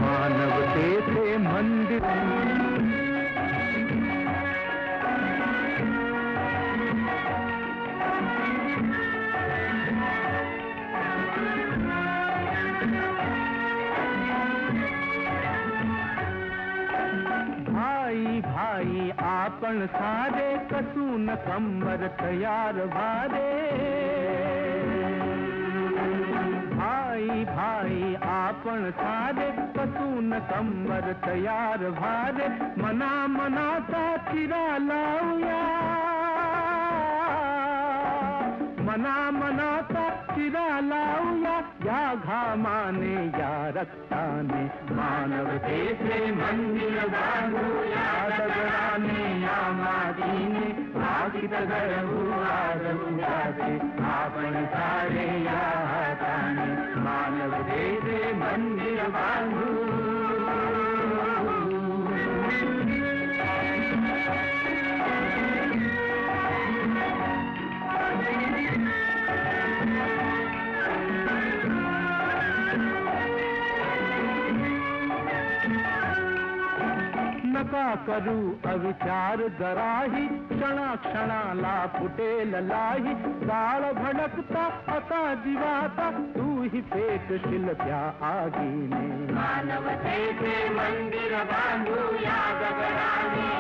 मानवतेचे मंदिर भाई भाई आपण सारे कसून कंबर तयार भारे भाई भाई आपण सारे कसून कंबर तयार भारे मना मनाचा चिरा लावूया मना मनाचा चिरा लावूया या घामाने या रक्ताने मानवतेचे मंदिर बांधूया दगडाने या मातीने भागित घडवूया रंगाचे आपण सारे या हाताने मानवतेचे मंदिर बांधू नका करू अविचार जराही क्षणा क्षणाला फुटेल लाही जाळ भडकता आता जीवाता तू ही पेटशील त्या आगीने मानवतेचे मंदिर बांधूया दगडाने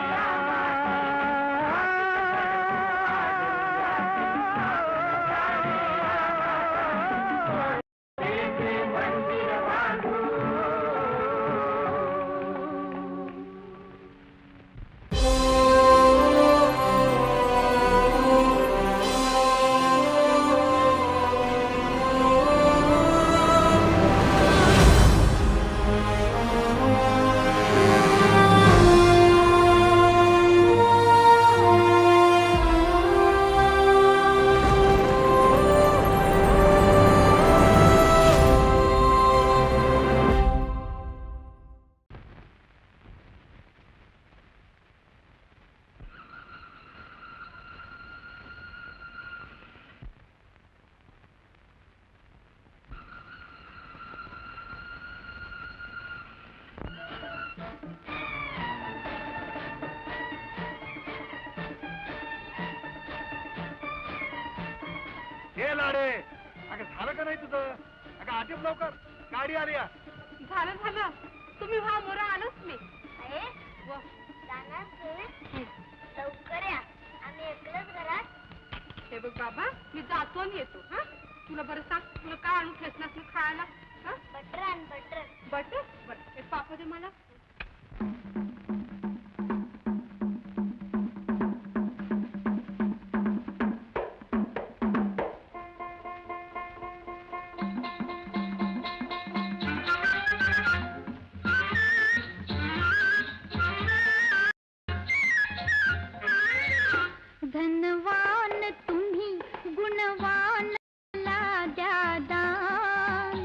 लाडे अगं झालं का नाही तुझं अगं आधीच लवकर गाडी आली झालं झालं तुम्ही व्हा मोरा आलोच मी लवकर या आम्ही एकलंच घरात हे बघ बाबा मी जातो आणि येतो हा तुला बरं सांग तुला काय आणू खेचनास खायला बटर आण बटर बटर बरं एक पापा दे मला धनवान तुम्ही गुणवान मला द्या दान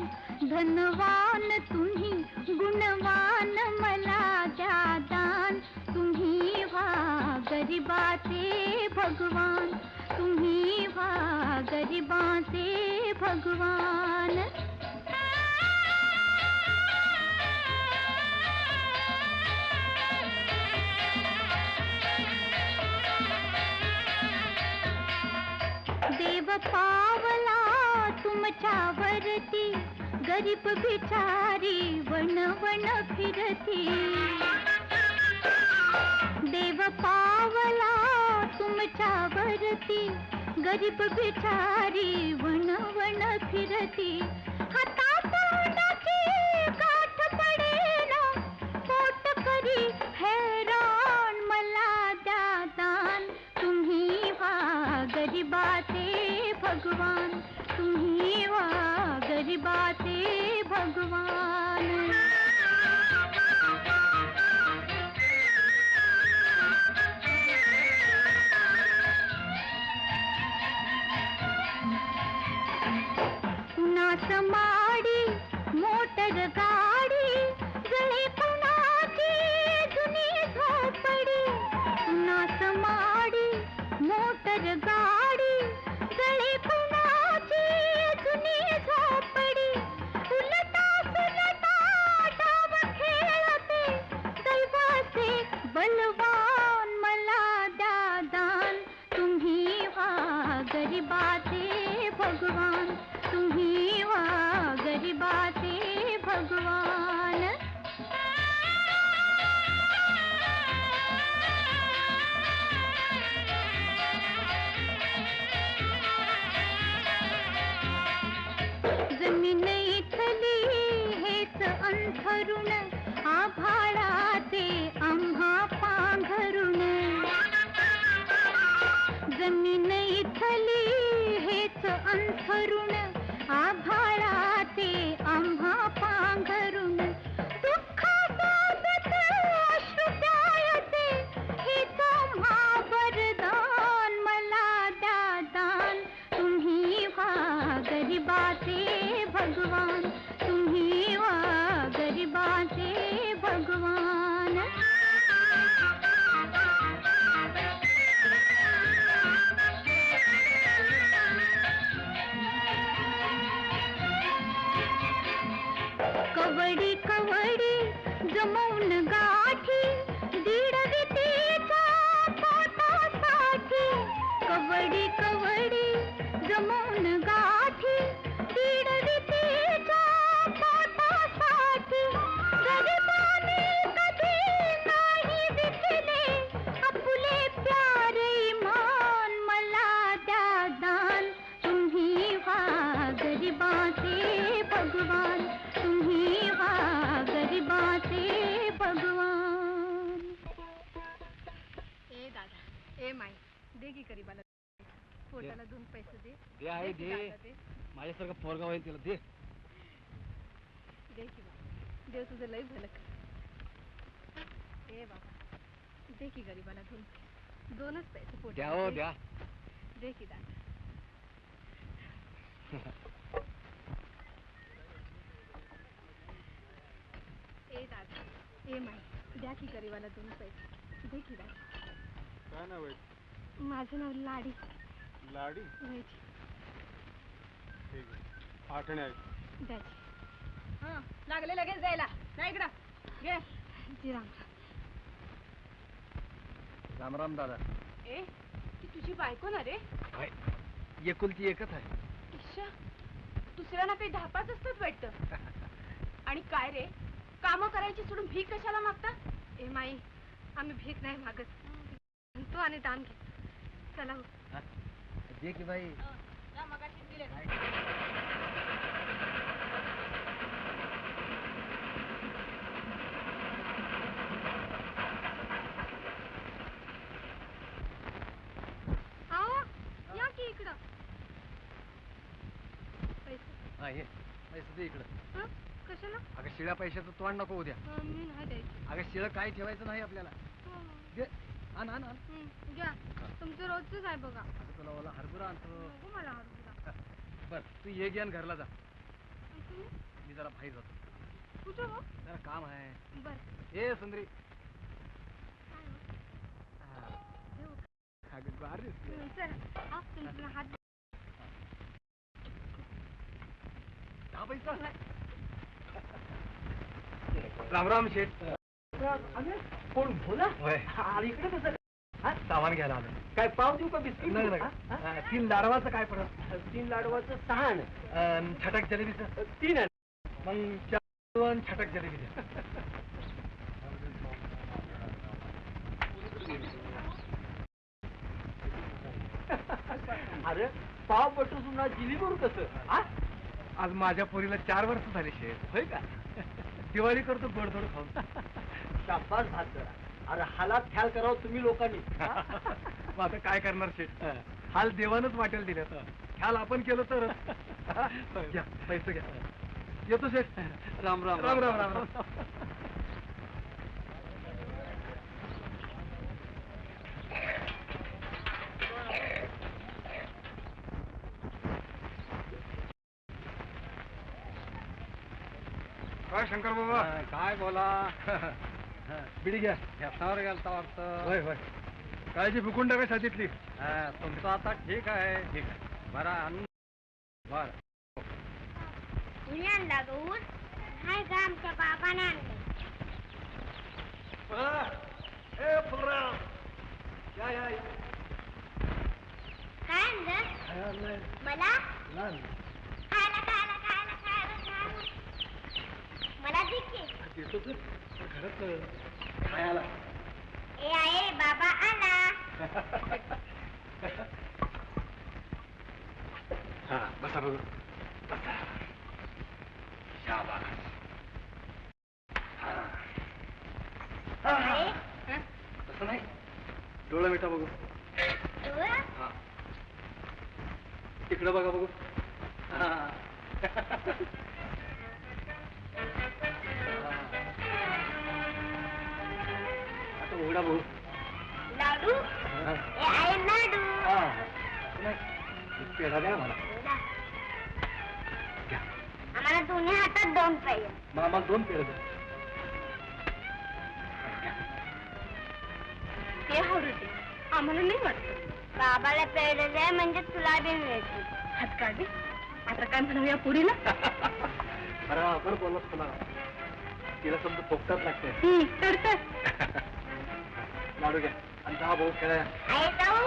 धनवान तुम्ही गुणवान मला द्या दान तुम्ही व्हा गरिबाचे भगवान तुम्ही व्हा गरिबाचे भगवान देव पावला तुमच्यावरती गरीब बिचारी वन वन फिरती देव पावला तुमच्यावरती गरीब बिचारी वन वन फिरती हातातोंडाची गाठ पडेना पोट करी हैराण मला द्या दान तुम्ही व्हा गरिबाचे भगवान तुम्ही व्हा गरिबाचे भगवान कुणास माडी मोटर गाडी गळे कुणाची जुनी झोपडी कुणास माडी मोटर गाडी गळे कुणाची जुनी झोपडी बलवान मला द्या दान, तुम्ही व्हा गरिबाचे भगवान, तुम्ही व्हा गरिबाचे भगवान. जमीन इथली हेच अंथरुण, आभाळाचे आम्हा पांघरुण. जमीन इथली हेच अंथरुण, आभाळाचे आम्हा पांघरुण. दुःख सोबत अश्रू प्यायचे, हेच आम्हा वरदान. मला द्या दान, तुम्ही व्हा गरिबाचे भगवान, तुम्ही व्हा गरिबाचे भगवान. कवडी कवडी जमवून गाठी, दीड वितेचा पोटासाठी. कवडी कवडी जमवून गाठी, दीड वितेचा पोटासाठी. गरिबाने कधी नाही विकले आपुले प्यारे मान. मला द्या दान, तुम्ही व्हा गरिबाचे भगवान, तुम्ही व्हा गरिबाचे भगवान. ए दादा, ए माई, दे की गरीबाला, पोटाला 2 पैसे दे. दे आहे की दे, दादा, दे. माझ्यासारखं पोरगा होईल तिला दे. दे की बाबा, देव तुझं लई भलं कर. ए बाबा, दे की गरीबाला 2 पैसे, 2च पैसे पोटाला द्या हो दे. द्या. दे की दादा. ए दादा, ए माई, द्या की गरीबाला 2 पैसे, दे की दादा. काय नाव आहे? माझं नाव लाडी. लाडी. व्हायची ठीक आहे, आठवणे आहे. द्यायची. हां, लागले लगेच द्यायला. नाही इकडं घे. जी राम. राम राम दादा. ए, ती तुझी बायको ना रे? एकुलती एकच आहे. इश्शा, दुसऱ्यांना काही धापाच असतात वाटतं. आणि काय रे, कामं करायची सोडून भीक कशाला मागता? ए माई, आम्ही भीक नाही मागत, तू आणि दान घे. चला हो. दे की बाई. आओ, या की इकडं. पैसे. हा ये, पैसे दे इकडं. हं? कशाला? अगं शिळ्या पैशाचं तोंड नको उद्या. मी नाही द्यायची. अगं शिळं काय ठेवायचं नाही आपल्याला. दे, आण आण आण. घ्या, तुमचं रोजच आहे बघा. अगं तुला ओला हरभरा आणतो. नको मला हरभरा. बर तू ये घे आणि घरला जा. आणि तुम्ही? मी जरा बाहेर जातो. कुठं हो? जरा काम आहे. बर. ए सुंदरी. काय हो? देऊ का? अगं बाहेर दिसते. चला, आ, तुमचा हात. दहा पैसा. राम राम शेठ. कोण भोला? होय. आणि इकडे कसं? सामान घ्यायला आलो. काय पाव देऊ का बिस्किट? नाही नाही. 3 लाडवाचं काय पडत? 3 लाडवाचं 6. छटक जलेबीचं 3 आहे. मग 4 छटक जलेबी द्या. अरे पाव बटून जिली करू कसं? आज माझ्या पोरीला 4 वर्ष झाली शेठ. होय का? दिवाळी करतो गोडधोड खाऊन. शाबास भात जरा. अरे हालात ख्याल करावं तुम्ही लोकांनी. मग आता काय करणार शेठ? हाल देवानच वाटेल दिले. ख्याल आपण केलं तर. घ्या पैसे घ्या. येतो शेठ. राम राम राम राम राम राम. काय शंकर बाबा? काय बोला. बिडी घ्या. घेतल्यावर गेलता वाटतं. होय होय. काळजी फुकून टाका छातीतली. तुमचं आता ठीक आहे. ठीक आहे. बरं बर. कुणी आणला गहू? नाही का आमच्या बाबाने आणले. काय आणलं मला खायला खायला खायला खायला खायला मला दे की. देतो तर खरंच खायला. ए आहे बाबा आला. हा बसा बघू बसा. शाबास. आहे? तसं नाही डोळा मिठा बघू. डोळा? हा तिकडं बघा बघू. हा. आता उघडा बघू. लाडू? हा. ए आहे लाडू. हा. नाही, पेढा द्या मला. घ्या. आम्हाला दोन्ही हातात 2 पाहिजे. मामा 2 पेढे द्या. घ्या. ते आवडते आम्हाला नाही वाटत. बाबाला पेढे दे म्हणजे तुला बी मिळतील. हात काढली आता काय म्हणूया पुरीला. बरोबर बोलत तुला. तिला समजा पोपटात लागते. तर लाडू घ्या आणि 10 भाऊ खेळा. आहे जाऊ?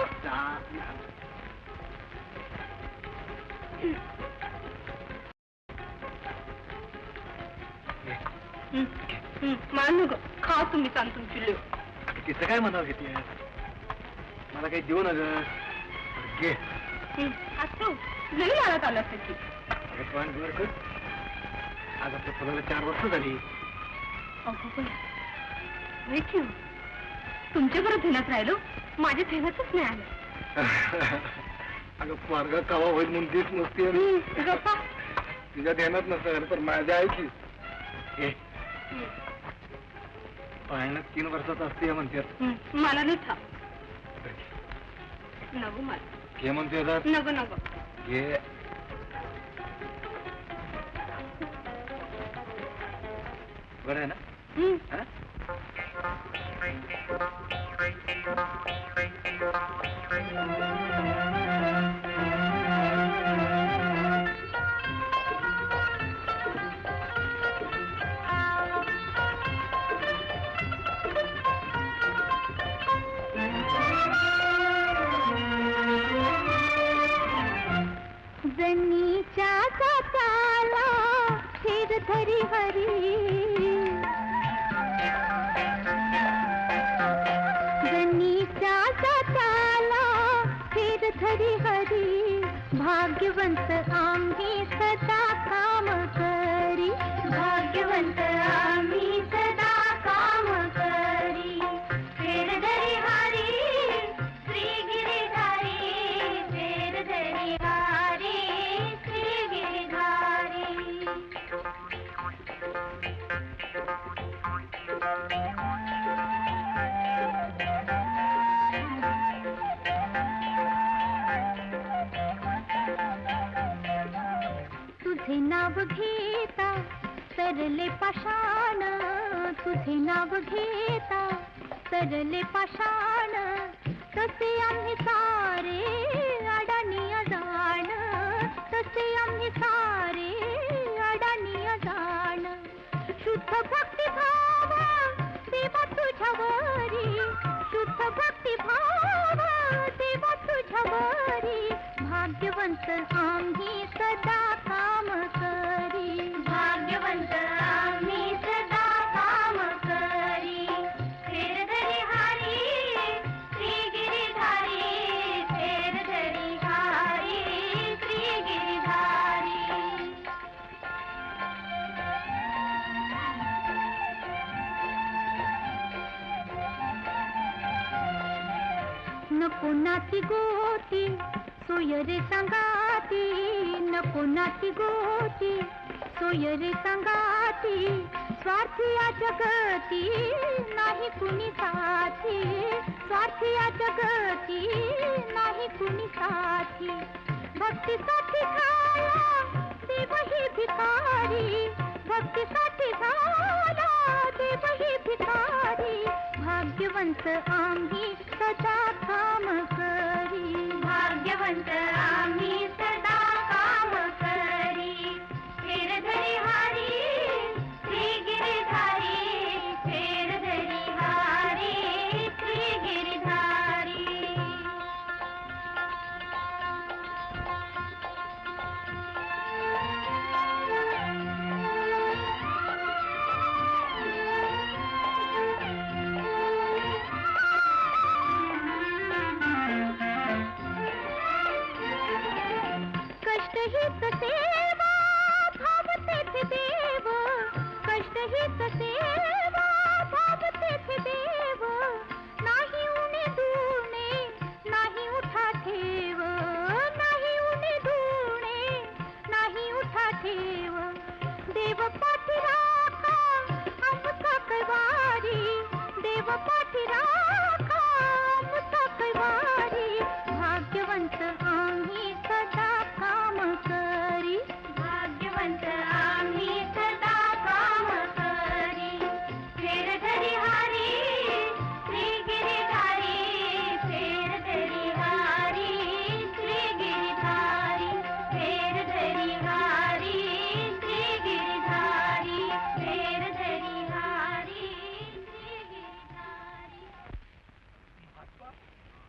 मानू ग खा तुम्ही सांग तुमची लेव. तिचं काय म्हणावं घेते मला काही देऊ ना ग. घे. असतो लई लाळत आलं त्याची. अगं पण बर कर. आज आपल्या फुलाला 4 वर्ष झाली. अगो पण देखील तुमच्या बरोबर ध्यानात राहिलो माझ्या ध्यानातच नाही आलं. अगं मार्ग कवा होईल म्हणून देत नसते. गप्पा तुझ्या ध्यानात नसतं पण माझ्या आहे की. पायानं 3 वर्षात असते म्हणतात. मला नाही ठाव. नको मला. घे म्हणते आता. नको नको. घे. बरं आहे ना. हा? जनीच्या काताला फिर धरी हरी. जनीच्या काताला फिर धरी हरी. भाग्यवंत आम्ही सदा काम करी. भाग्यवंत आम्ही सदा काम करी. फिर धरी हरी श्री गिरिधारी. फिर धरी हरी श्री गिरिधारी. तुझे नाव घेता सरले पाषाण. तुझे नाव घेता सरले पाषाण. तसे आम्ही सारे अडाणी अजाण. तसे आम्ही सारे अडाणी अजाण. शुद्ध भक्ती भाव देवा तुझ्यावरी. शुद्ध भक्ती भाव देवा तुझ्यावरी. भाग्यवंत आम्ही सदा काम करी. भाग्यवंत आम्ही सदा काम करी. फिर धरी हरी श्री गिरिधारी. फिर धरी हरी श्री गिरिधारी. नको नाती गोती सोय रे संगाती. नको नाती गोती सोय रे संगाती. स्वार्थी या जगती नाही कुणी साथी. स्वार्थी या जगती नाही कुणी साथी. भक्तीसाठी झाला देव ही भिकारी. भक्तीसाठी झाला देव ही भिकारी. भाग्यवंत आम्ही सदा काम करी. भाग्यवंत आम्ही सदा काम करी. फिर धरी हरी श्री गिरिधारी. फिर धरी हरी श्री गिरिधारी.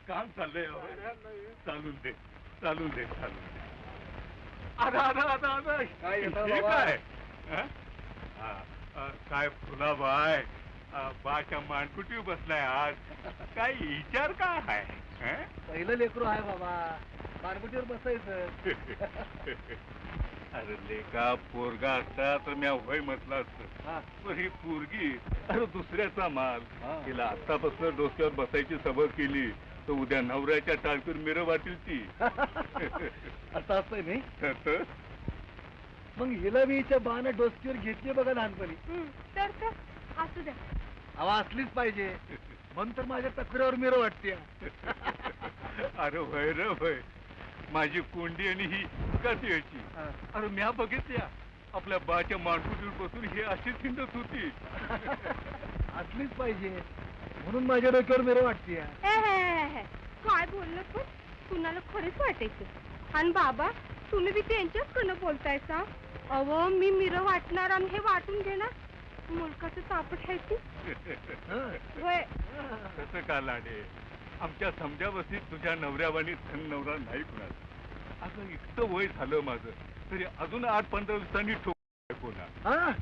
काम चाललंय हो. चालून दे चालून दे चालून दे. आता आता आता आता काय येतं हे बाबा? काय हं? काय फुला बाय बाच्या मानकुटी बसलाय आज. काय विचार काय आहे हं? पहिलं लेकरू आहे बाबा, मारबुटीवर बसायचं. अरे लेका पोरगा असता तर मी होय म्हटलं असतं. हा. पण ही पोरगी अरे दुसऱ्याचा माल. हा. तिला आतापासून डोक्यावर बसायची सवय केली तर उद्या नवऱ्याच्या टाळकीवर मिरं वाटेल ती. असं असतंय नाही. तर मग हिला मी हिच्या बाण डोसकीवर घेतली बघा लहानपणी. तर असू द्या. हवा असलीच पाहिजे म्हणून तर माझ्या तक्रावर मिरं वाटते. अरे होय रे होय. माझी कोंडी आणि ही कशी यायची. अरे म्या बघितल्या आपल्या बाच्या माणकुटीवर बसून ही अशीच हिंडत होती. असलीच पाहिजे म्हणून माझ्या डोक्यावर मिरं वाटते. काय बोललं पण कुणाला खरेच वाटायचं. आणि बाबा तुम्ही बी त्यांच्याचकडनं बोलताय सा. अहो मी मिरं वाटणार आणि हे वाटून घेणार. मुलकाचं तापट आहे ती. होय. कसं का लाडे आमच्या समजा बसीत तुझ्या नवऱ्यावानी धन नवरा नाही कुणाला. अगं इतकं वय झालं माझं तरी अजून 8-15 दिवसांनी ठोक कोणा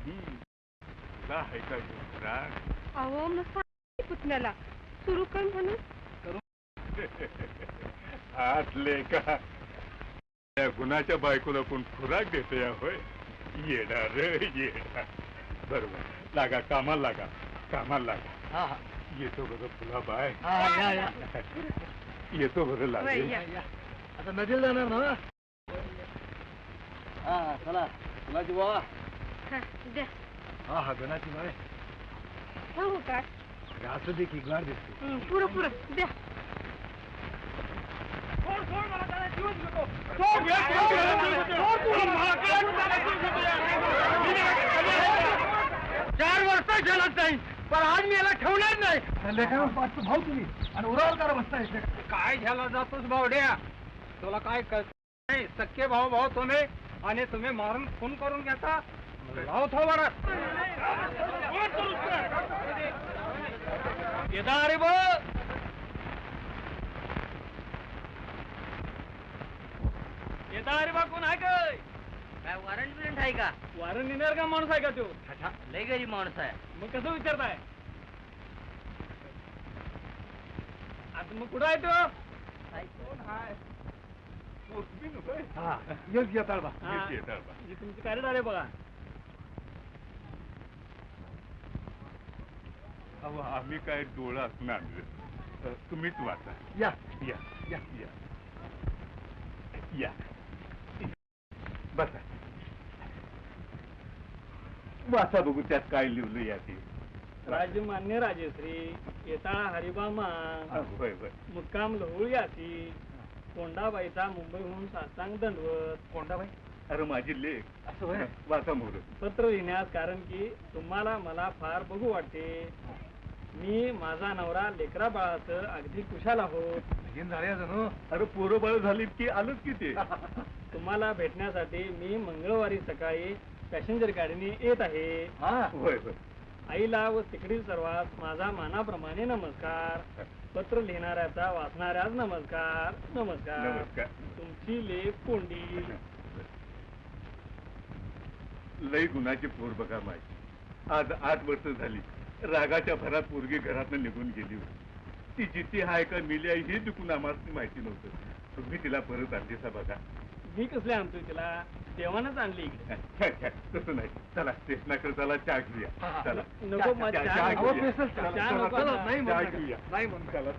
तुला आहे का योगरा? अहो मग सांग पुतण्याला सुरू कर म्हणून. आतले का त्या गुणाच्या बायकोला कोण खुराक देते या होय. येणार येणार. बरोबर लागा कामाला लागा कामाला लागा. येतो बरं फुला बाय. येतो बरं लागे. आता नदीला जाणार ना. हा चला फुलाची बाबा. द्या. हा गणाची बाय. हो काय असं दे की गाड दिसते. पुरं द्या. चार वर्ष झालं नाही पण आज मी याला ठेवणार नाही. भाऊ तुम्ही आणि उरावर करा बसताय. काय झाला जातोस भावड्या? तुला काय कळत नाही. सख्खे भाऊ भाऊ तुम्ही आणि तुम्ही मारून खून करून घेता. लाव थोबाडात. येता अरे बो. येता अरे बा कोण आहे काय? काय वॉरंट बिरंट आहे का? वारण नेणार का माणूस आहे का तो? लय गरीब माणूस आहे. मग कसं विचारताय? आता मग कुठं आहे तो? योग्य येताळ बा. येताळ तुमची कॅरेट आले बघा. अहो आम्ही काय डोळा असणार तुम्हीच वाचा. या या या या या बसा. वाचा बघू त्यात काय लिहिलं या ते. राजमान्य राजेश्री येताळा हरिबामा होय होय. मुक्काम लहुळ याची कोंडाबाईचा मुंबईहून सासांग दंडवत. कोंडाबाई अरे माझी लेख असं होय. वाचा मोर. पत्र लिहिण्यास कारण की तुम्हाला मला फार बघू वाटते. मी माझा नवरा लेकरा बाळाचं अगदी कुशाल आहोत. अरे पोरं बाळ झालीत की आलोच की ते. तुम्हाला भेटण्यासाठी मी मंगळवारी सकाळी पॅसेंजर गाडीने येत आहे. होय होय. आईला व तिकडील सर्वांस माझा मानाप्रमाणे नमस्कार. पत्र लिहिणाऱ्याचा वाचणाऱ्यास नमस्कार. नमस्कार. नमस्कार. तुमची लेख कोंडी. लई गुणाची पोर बघा माझी. आज 8 वर्ष झाली रागाच्या भरात पोरगी घरातनं निघून गेली होती. ती जिती हाय का मिली आहे हे चुकून आम्हाला माहिती नव्हतं. तुम्ही तिला परत आणलीसा बघा. मी कसले आणतोय तिला? देवानच आणली इकडे. तसं नाही. चला स्टेशनाकडे चला चहा घेऊया. चला नको मग चहा चहा नको. घेऊया. चहा चला, नको. चला, नाही चहा म्हणत. घेऊया. नाही म्हणत. चला.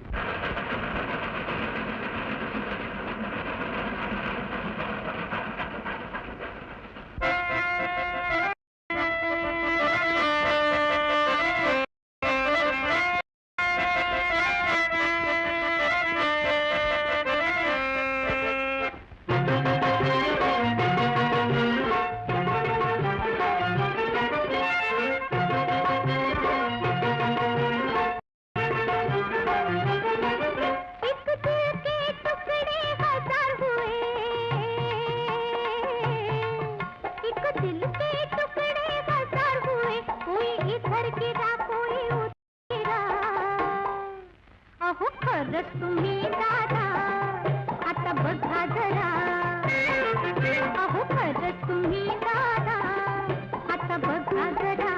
एक खरंच तुम्ही दादा आता बघा जरा अहो खरंच तुम्ही दादा आता बघा जरा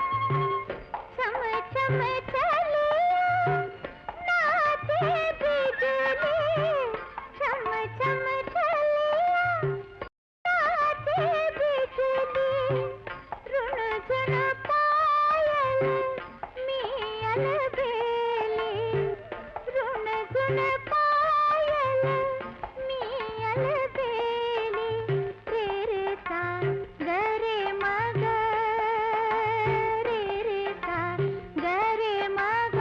चम चम चलिया नाचे बिजली चम चम चलिया नाचे बिजली रुण झुण पायल मी अलबेली रुण झुण पायल मी अलबेली रे रे सा ग रे मग रे रे सा ग रे मग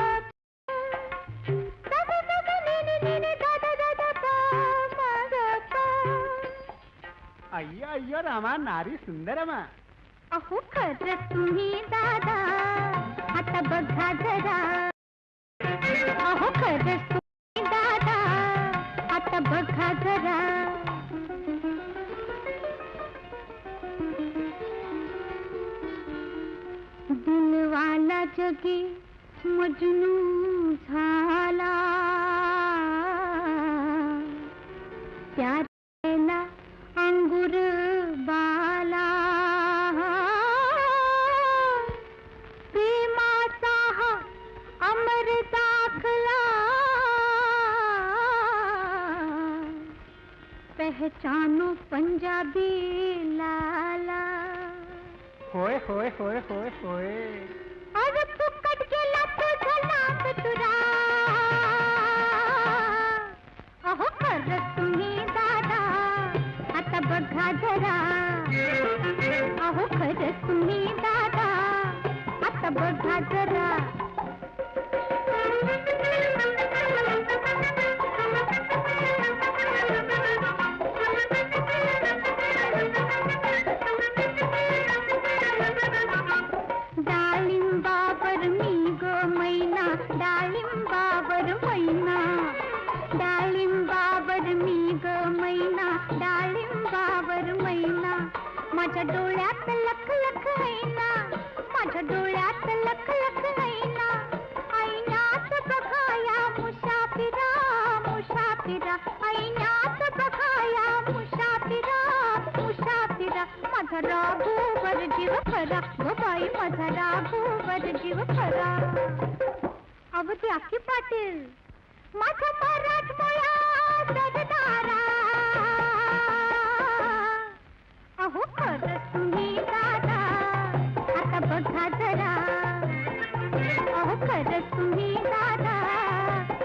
दा दा दा दा नी नी नी नी दा दा दा दा पा मग पा अय्यो अय्यो रामा नारी सुंदरमा अहो खरंच तुम्ही दादा आता बघा जरा अहो खरंच तुम्ही दादा आता बघा जरा दिलवाला जगी मजनू झाला त्याला अंगूर बाला प्रेमाचा हा अमर दाखला पहचानो पंजाबी लाला होय होय होय होय होय अरे फुकट गेला तुझा नाम तुरा अहो खरंच तुम्ही दादा आता बघा जरा अहो खरंच तुम्ही दादा आता बघा जरा डाळिंबावर मी ग मैना डाळिंबावर मैना डाळिंबावर मी ग मैना डाळिंबावर मैना माझ्या डोळ्यात लख लख हैना माझ्या डोळ्यात लख लख हैना ऐनात बघाया मुसाफिरा मुसाफिरा ऐनात बघाया मुसाफिरा मुसाफिरा माझा राघूवर जीव खरा ग बाई माझा राघूवर जीव खरा अवधी आखी पाटील माझा मराठमोळा सरदारा अहो खरंच तुम्ही दादा आता बघा जरा अहो खरंच तुम्ही दादा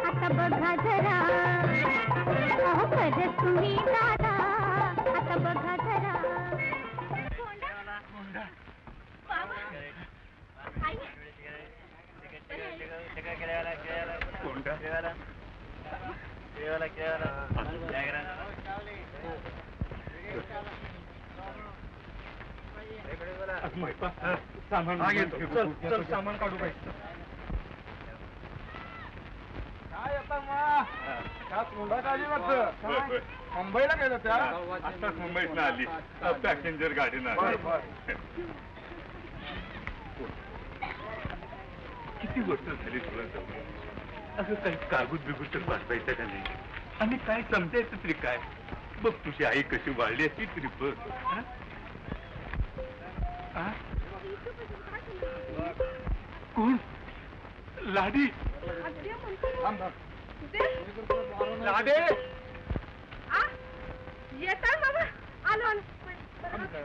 आता बघा जरा अहो खरंच तुम्ही दादा आता बघा जरा चल सामान काढू पाहिजे काय आता त्यात मुंडा काढली वाटतं मुंबईला गेलं त्या आताच मुंबईत आली पॅसेंजर गाडीनं आली. किती गोष्ट झाली तुला जवळ असं काही कागद बिगुद तर वाचायचं का नाही आणि काय समजायचं तरी काय बघ तुझी आई कशी वाढली असती तरी बघ कोण लाडी लाडे येता बाबा आलो आलो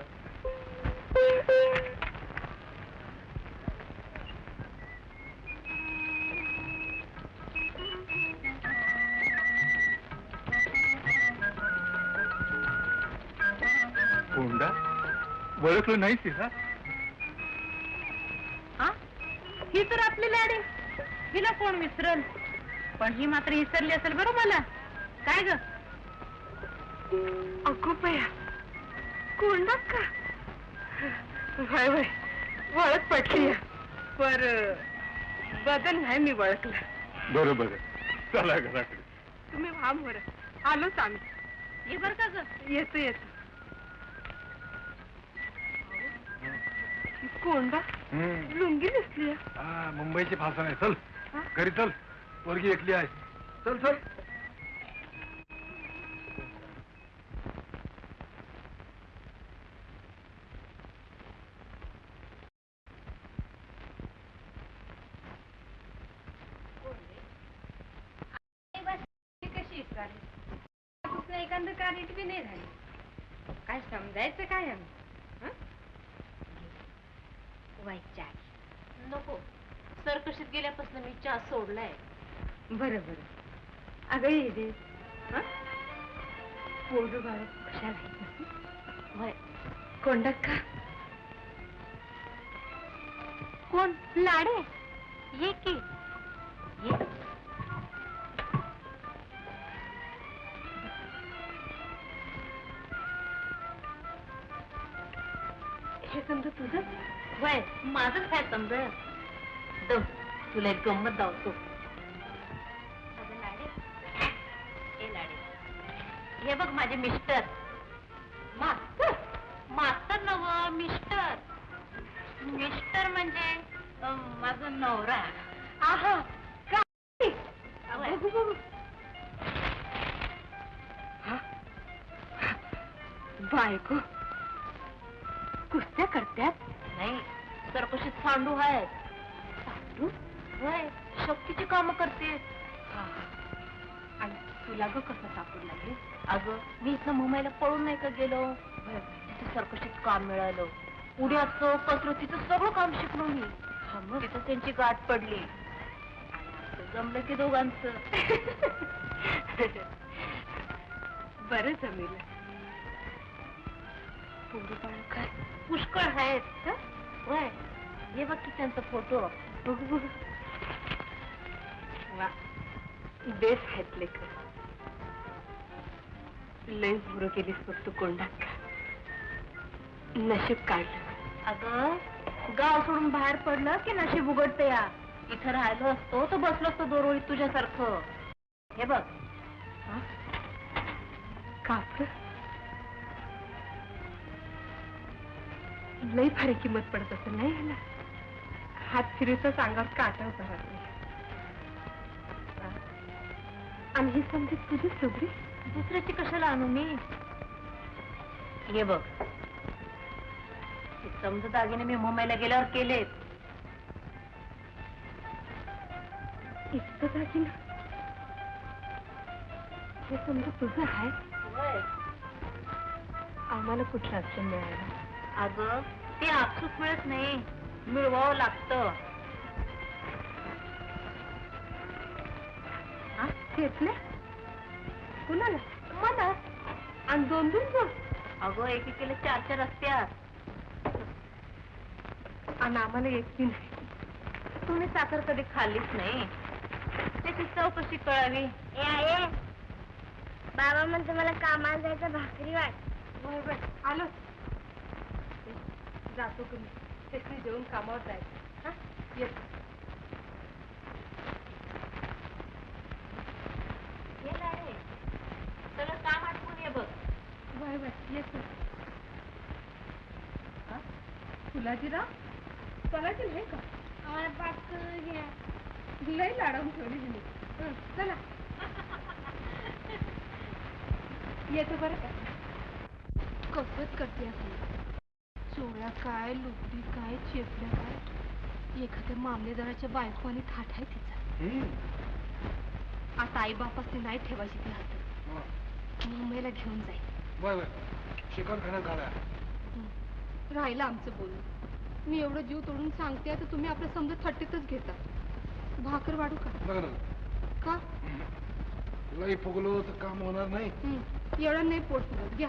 कोंडा ओळखलं नाहीस तिला ही तर आपली लाडी हिला कोण विसरल पण ही मात्र विसरली असेल बरं मला काय ग अगो बया कोंडा का वय वय वळख पटली पर बदल नाही मी वळखला बरोबर चला घराकडे तुम्ही व्हा मोर आलोच आम्ही ये बर का ग. येतो येतो. कोंडा लुंगी दिसली. मुंबईची भाषा आहे. चल घरी चल, पोरगी एकली आहे. चल चल. कशी एखादं कार्य बी नाही झाली. काय समजायचं काय आम्ही? वाईट चहा नको. सरकशीत गेल्यापासून मी चहा सोडलाय. बरं बरं. अगं ये दे. पोरग बाळ कशाला वय कोंडक का? कोण लाडे? ये की ये. हे समजा तुझं. वय माझंच काय समज. दम तुला एक गंमत दावतो. अगं लाडे, ए लाडे, हे बघ माझे मिस्टर. मास्तर? मास्तर नव, मिस्टर. मिस्टर म्हणजे माझा नवरा. आहा काय? वय. बघू बघू. बायको कुस्त्या करत्यात. नाही, सरकशीत सांडू आहेत. सांडू? वय शक्तीची कामं करते. आणि तुला ग कसं सापडू लागले? अगं मी इथं मुंबईला पळून नाही का गेलो. तिथे सरकशीत काम मिळालं. उड्याचं कसरतीचं सगळं काम शिकलो मी. हा मग तिथं त्यांची गाठ पडली. आणि आमचं जमलं की दोघांचं. बरं जमेल. पोरं बाळ काय? पुष्कळ आहेत का? वय हे बघ की त्यांचा फोटो. बघू बघू. वा बेस आहेत लेकर. लय बुरं केलीस बघ तू कोंडाक. नशीब काढलं. अगं गाव सोडून बाहेर पडलं की नशीब उघडते या. इथं राहिलो असतो तर बसलो असतो दोरोळीत तुझ्यासारखं. हे बघ कापड लई भारी किंमत पडत असेल नाही ह्याला. हात फिरवताच अंगावर काटा उभा राहते. आणि ही समजी तुझी सुगरी. दुसऱ्याची कशाला आणू मी. हे बघ हे समज दागिने मी मुंबईला गेल्यावर केलेत. इतकं दागिनं हे समजा तुझं आहे. आम्हाला कुठलं अडचण मिळालं. अगं ते आपसूक मिळत नाही, मिळवावं लागतं. घेतले कुणाला? मला. आणि दोन जोड. अगं एकेकीला 4-4 असत्यात. आणि आम्हाला एक नाही. तुम्ही साखर कधी खाल्लीच नाही, त्याची चव कशी कळावी. बाबा म्हणतो मला कामाला जायचं, भाकरी वाट. बरोबर आलो. जातो तुम्ही त्याची जेवून कामावर जायचं. हा येत. हे लाडे, सगळं काम आटपून ये बघ. बाय बाय येतो. फुलाजीराव चलाची नाही का? आम्हाला पाठ करून घ्या. लई लाडवून ठेवली दिली. चला येतो बरं का. कसरत करते चोळ्या काय, लुगडी काय, चेपल्या काय. एखाद्या मामलेदाराच्या बायको आणि थाट आहे तिचा. आता आई बापासने नाही ठेवायची ती हात. मुंबईला घेऊन जाईल. शिकवण खाण्यात घाला. राहिलं आमचं बोलणं. मी एवढं जीव तोडून सांगते तर तुम्ही आपलं समजा थट्टीतच घेता. भाकर वाढू का? का? लई फुगलो तर काम होणार नाही. एवढं नाही पोट फुगत. घ्या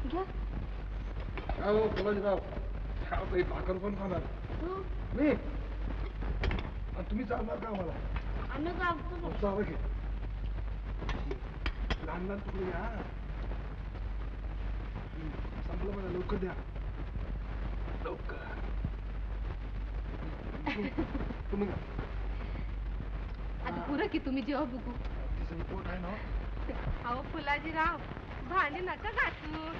घ्या. हो फुलाजीराव, भाकर पण खाणार मी. तुम्ही चालणार का आम्हाला? आम्ही गावतो. चालू घे. लहान लहान तुकडे घ्या. संपलं मला. लवकर द्या लवकर. तुम्ही आता पुरं की तुम्ही जेव्हा बघू. तिचं पोट आहे ना. अहो फुलाजीराव, भांडी नका घासू.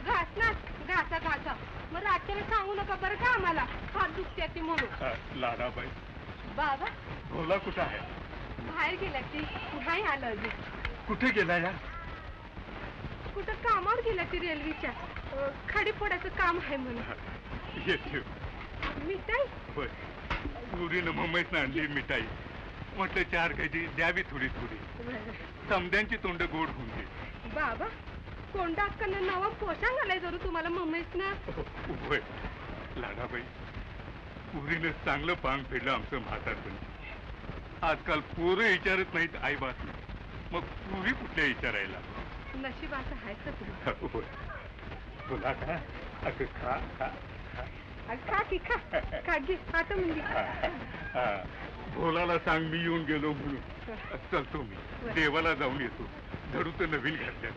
घासा. मग रात्रीला सांगू नका बरं का आम्हाला हात दुखते ती म्हणून. लाडाबाई, बाबा भोला कुठं आहे? बाहेर गेल्या ती, नाही आलं अजून. कुठे गेला या? कुठं कामावर गेल्या ती रेल्वेच्या. खडी फोडायचं काम आहे म्हणून. येते मिठाई होय. पुरीनं मुंबईत आणली मिठाई. म्हटलं 4 गायची द्यावी थोडी थोडी. समद्यांची तोंड गोड होऊन दे. बाबा कोंडा अक्कांना नवा पोशाख घालाय जरूर तुम्हाला मुंबईत ना. होय लाडाबाई, पुरीनं चांगलं पांग फेडलं आमचं म्हातारपण. आजकाल पोरं विचारत नाहीत आई बातमी, मग पुरी कुठल्या विचारायला? नशिबाचं आहे का तुम्ही? होय. तुला का अगं खा खा खा की खा घे आता म्हणजे. भोलाला सांग मी येऊन गेलो म्हणून. चलतो मी देवाला जाऊन येतो. धडू तर नवीन घातल्यात.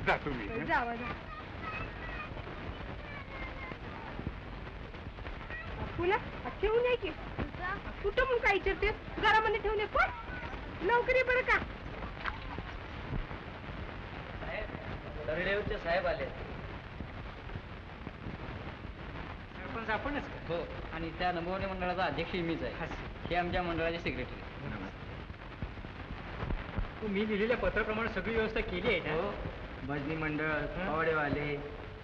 जातो मी. जावा पुन्हा ठेवून ये की. कुठं म्हणून काय विचारते? घरामध्ये ठेवून ये कोण नोकरी बरं का. दरडेवचे साहेब आले. सरपंच आपणच का? हो, आणि त्या नभोवनी मंडळाचा अध्यक्ष मीच आहे. हे आमच्या मंडळाचे सेक्रेटरी. मी लिहिलेल्या पत्राप्रमाणे सगळी व्यवस्था केली आहे ना? हो, भजनी मंडळ, पावडेवाले,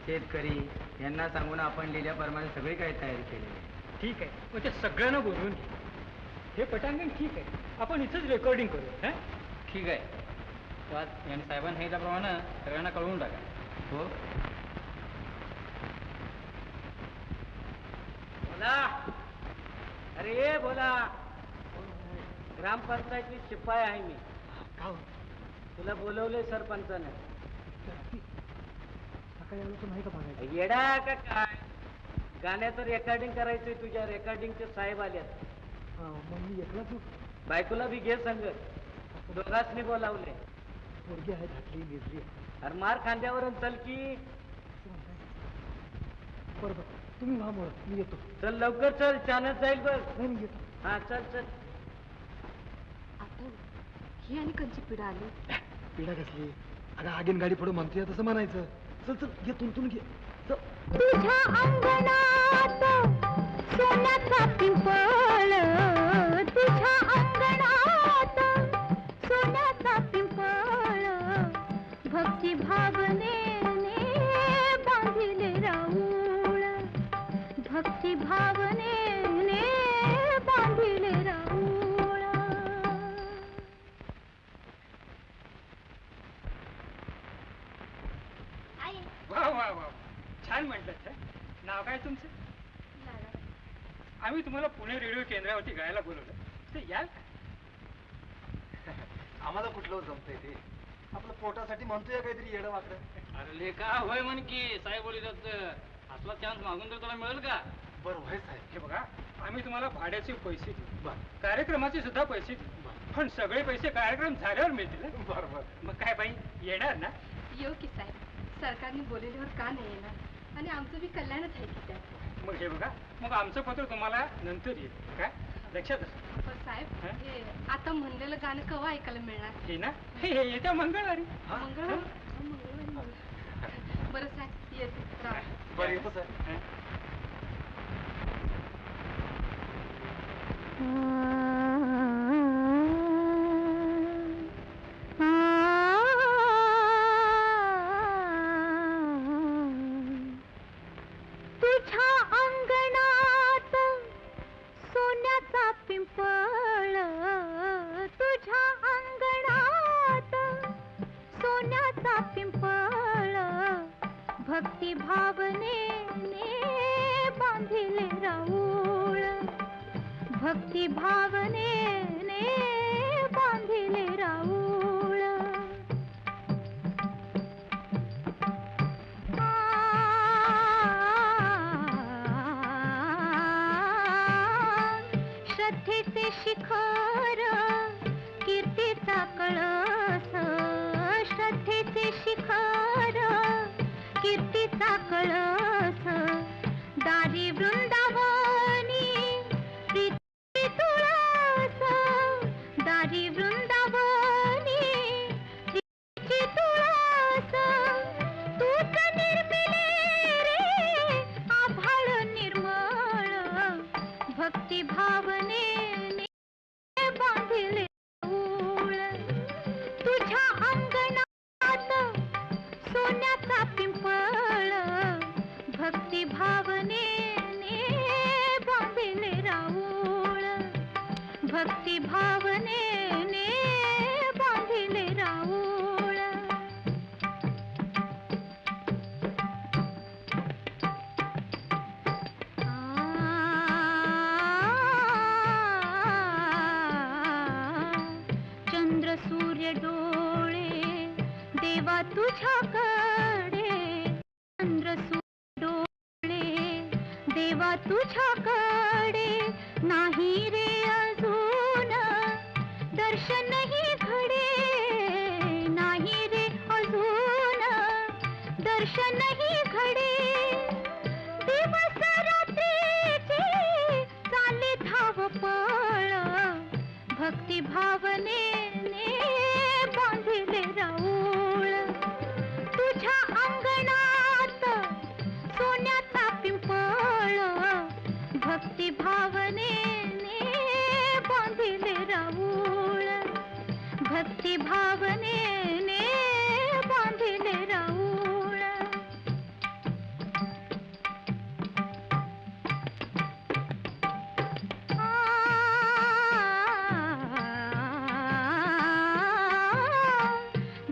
शेतकरी यांना सांगून आपण लिहिल्याप्रमाणे सगळी काही तयारी केली आहे. ठीक आहे, मग ते सगळ्यांना बोलवून घे. हे पटांगण ठीक आहे, आपण इथंच रेकॉर्डिंग करू. ठीक आहे. त्यात यांनी साहेबांनी सांगितल्याप्रमाणे सगळ्यांना कळवून टाका. हो. बोला. अरे ये बोला. ग्रामपंचायतची शिपाई आहे मी. तुला बोलवलंय सरपंचाने. येडा का काय? गाण्याचं रेकॉर्डिंग करायचंय तुझ्या. रेकॉर्डिंगचे साहेब आल्यात. बायकोला बी घे संग. दोघांनी बोलावले. अरे मार खांद्यावर चल की. तुम्ही व्हा, मी येतो. चल लवकर चल, चानत जाईल बघ. नाही येतो. हा चल. आता ही आणि कंची पिढा आली. पिढा कसली? अगं आगीन गाडी पुढे म्हणतोय तसं म्हणायचं. चल घे तुंतून घे. तुझ्या अंगणात सोन्याचा पिंपळ, तुझ्या अंगणात सोन्याचा पिंपळ, भक्ती भावनेने बांधिले राऊळ, भक्ती भावनेने बांधिले राऊळ. वा वा वा, छान म्हटलं. नाव काय तुमचं? आम्ही तुम्हाला पुणे रेडिओ केंद्रावरती गायला बोलवलं, तर याल का? आम्हाला कुठलं जमतंय ते? आपलं पोटासाठी म्हणतोय काहीतरी येडं वाकडं. अरे लेका होय म्हण की. साहेब बोलतात असला चान्स मागून तर तुला मिळेल का? बरं होय साहेब. हे बघा, आम्ही तुम्हाला भाड्याचे पैसे देऊ, कार्यक्रमाचे सुद्धा पैसे देऊ, पण सगळे पैसे कार्यक्रम झाल्यावर मिळतील. बरोबर. मग काय बाई येणार ना? येऊ की साहेब, सरकारने बोलवल्यावर का नाही येणार? आणि आमचं बी कल्याणच आहे की त्यात. मग हे बघा, मग आमचं पत्र तुम्हाला नंतर येईल काय, लक्षात असं. पण साहेब, हे आता म्हणलेलं गाणं केव्हा ऐकायला मिळणार? हे ना, हे येत्या मंगळवारी. मंगळवारी बरं साहेब, येते. बरं येतो साहेब. तुझ्या अंगणात सोन्याचा पिंपळ, तुझ्या अंगणात सोन्याचा पिंपळ, भक्ती भावनेने बांधिले राऊळ, भक्ती भावनेने बांधिले राऊळ. श्रद्धेचे शिखर, कीर्तीचा कळस, श्रद्धेचे शिखर, कीर्तीचा कळस, दारी वृंदावनी प्रीती तुळस, दारी वृंदावनी तुझ्या अंगणात सोन्याचा पिंपळ भक्ती भावनेने बांधिले राऊळ भक्ती भावनेने बांधिले राऊळ चंद्र सूर्य डोळे देवा तुझ्याकडे चंद्र सूर्य डोळे देवा तुझ्याकडे नाही रे अजून दर्शनही घडे नाही रे अजून दर्शनही घडे दिवस रात्रीचे चाले धावपळ भक्ती भावनेने बांधिले राऊळ तुझ्या अंगणात सोन्याचा पिंपळ भक्ती भावनेने बांधिले राऊळ भक्ती भावनेने बांधिले राऊळ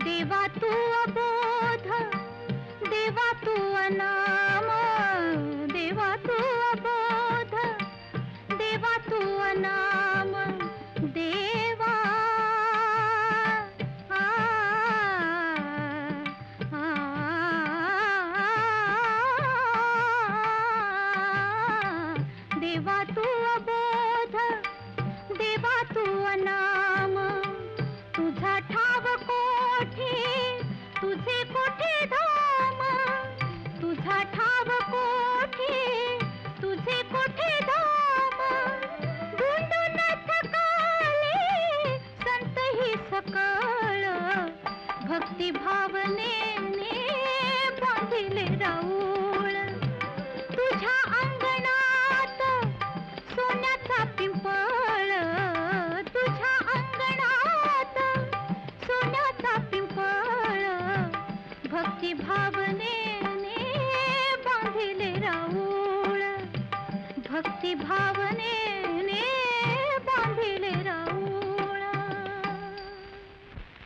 देवा तू अबोध देवा तू अनाम देवा तू अबोध देवा तू अनाम देवा देवा तू अबोध देवा तू अनाम तुझा ठाव कोठे तुझे कोठे धाम तुझा ठाव कोठे तुझे कोठे धाम गुंडून थकाले संत ही सकळ भक्ती भावनेने बांधिले राऊळ तुझ्या अंगणात सोन्याचा पिंपळ तुझ्या अंगणात सोन्याचा पिंपळ भक्ती भावनेने बांधिले राऊळ भक्ती भावनेने बांधिले राऊळ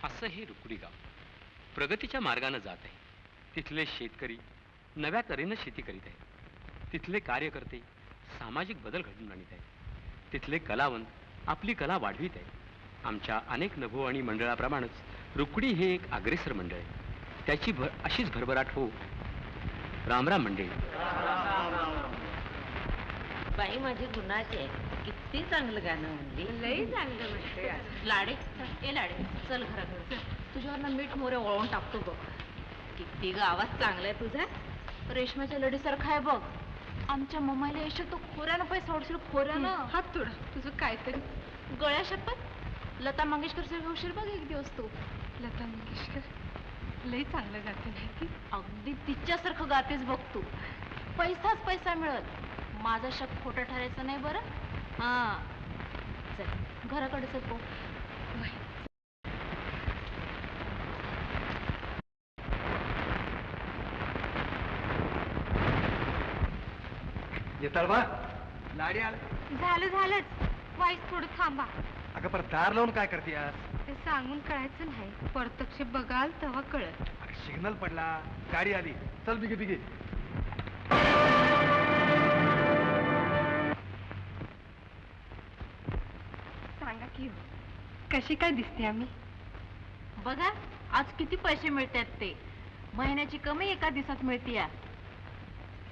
असं हे रुकडी गाव प्रगतीच्या मार्गाने जात आहे. तिथले शेतकरी नव्या तऱ्हेनं शेती करीत आहेत. तिथले कार्यकर्ते सामाजिक बदल घडवून आणत आहेत. तिथले कलावंत आपली कला वाढवीत आहेत. आमच्या अनेक नभोवाणी मंडळाप्रमाणेच रुकडी हे एक अग्रेसर मंडळ आहे. त्याची अशीच भरभराट हो. रामराम मंडळी. बाई माझी गुणाची आहे. किती चांगलं गाणं म्हणली. लई चांगलं म्हणते लाडे ए लाडे चल घराकडे तुझ्यावर मीठ मोरे वळवून टाकतो बघ. किती ग आवाज चांगला आहे तुझा. रेशमाच्या लढीसारखा आहे बघ. आमच्या मम्माला येशील तो खोऱ्यानं पैसा ओढशील खोऱ्यानं. हात तोडा तुझं काहीतरी गळ्या शपथ लता मंगेशकरचे होशील बघ एक दिवस तू. लता मंगेशकर लई चांगलं गाते नाही ती. अगदी तिच्यासारखं गातेच बघ तू. पैसाच पैसा मिळत. माझा शक खोटं ठरायचं नाही बरं. हा चल घराकडे चल. येताळ बा लाडी आले. झालंच वाईस थोडं थांबा. अगं पर दार लावून काय करते आज. ते सांगून कळायचं नाही. प्रत्यक्ष बघाल तेव्हा कळत. सिग्नल पडला गाडी आली. चल बिगे बिगे. सांगा की कशी काय दिसते आम्ही. बघा आज किती पैसे मिळतात ते. महिन्याची कमी एका दिवसात मिळते.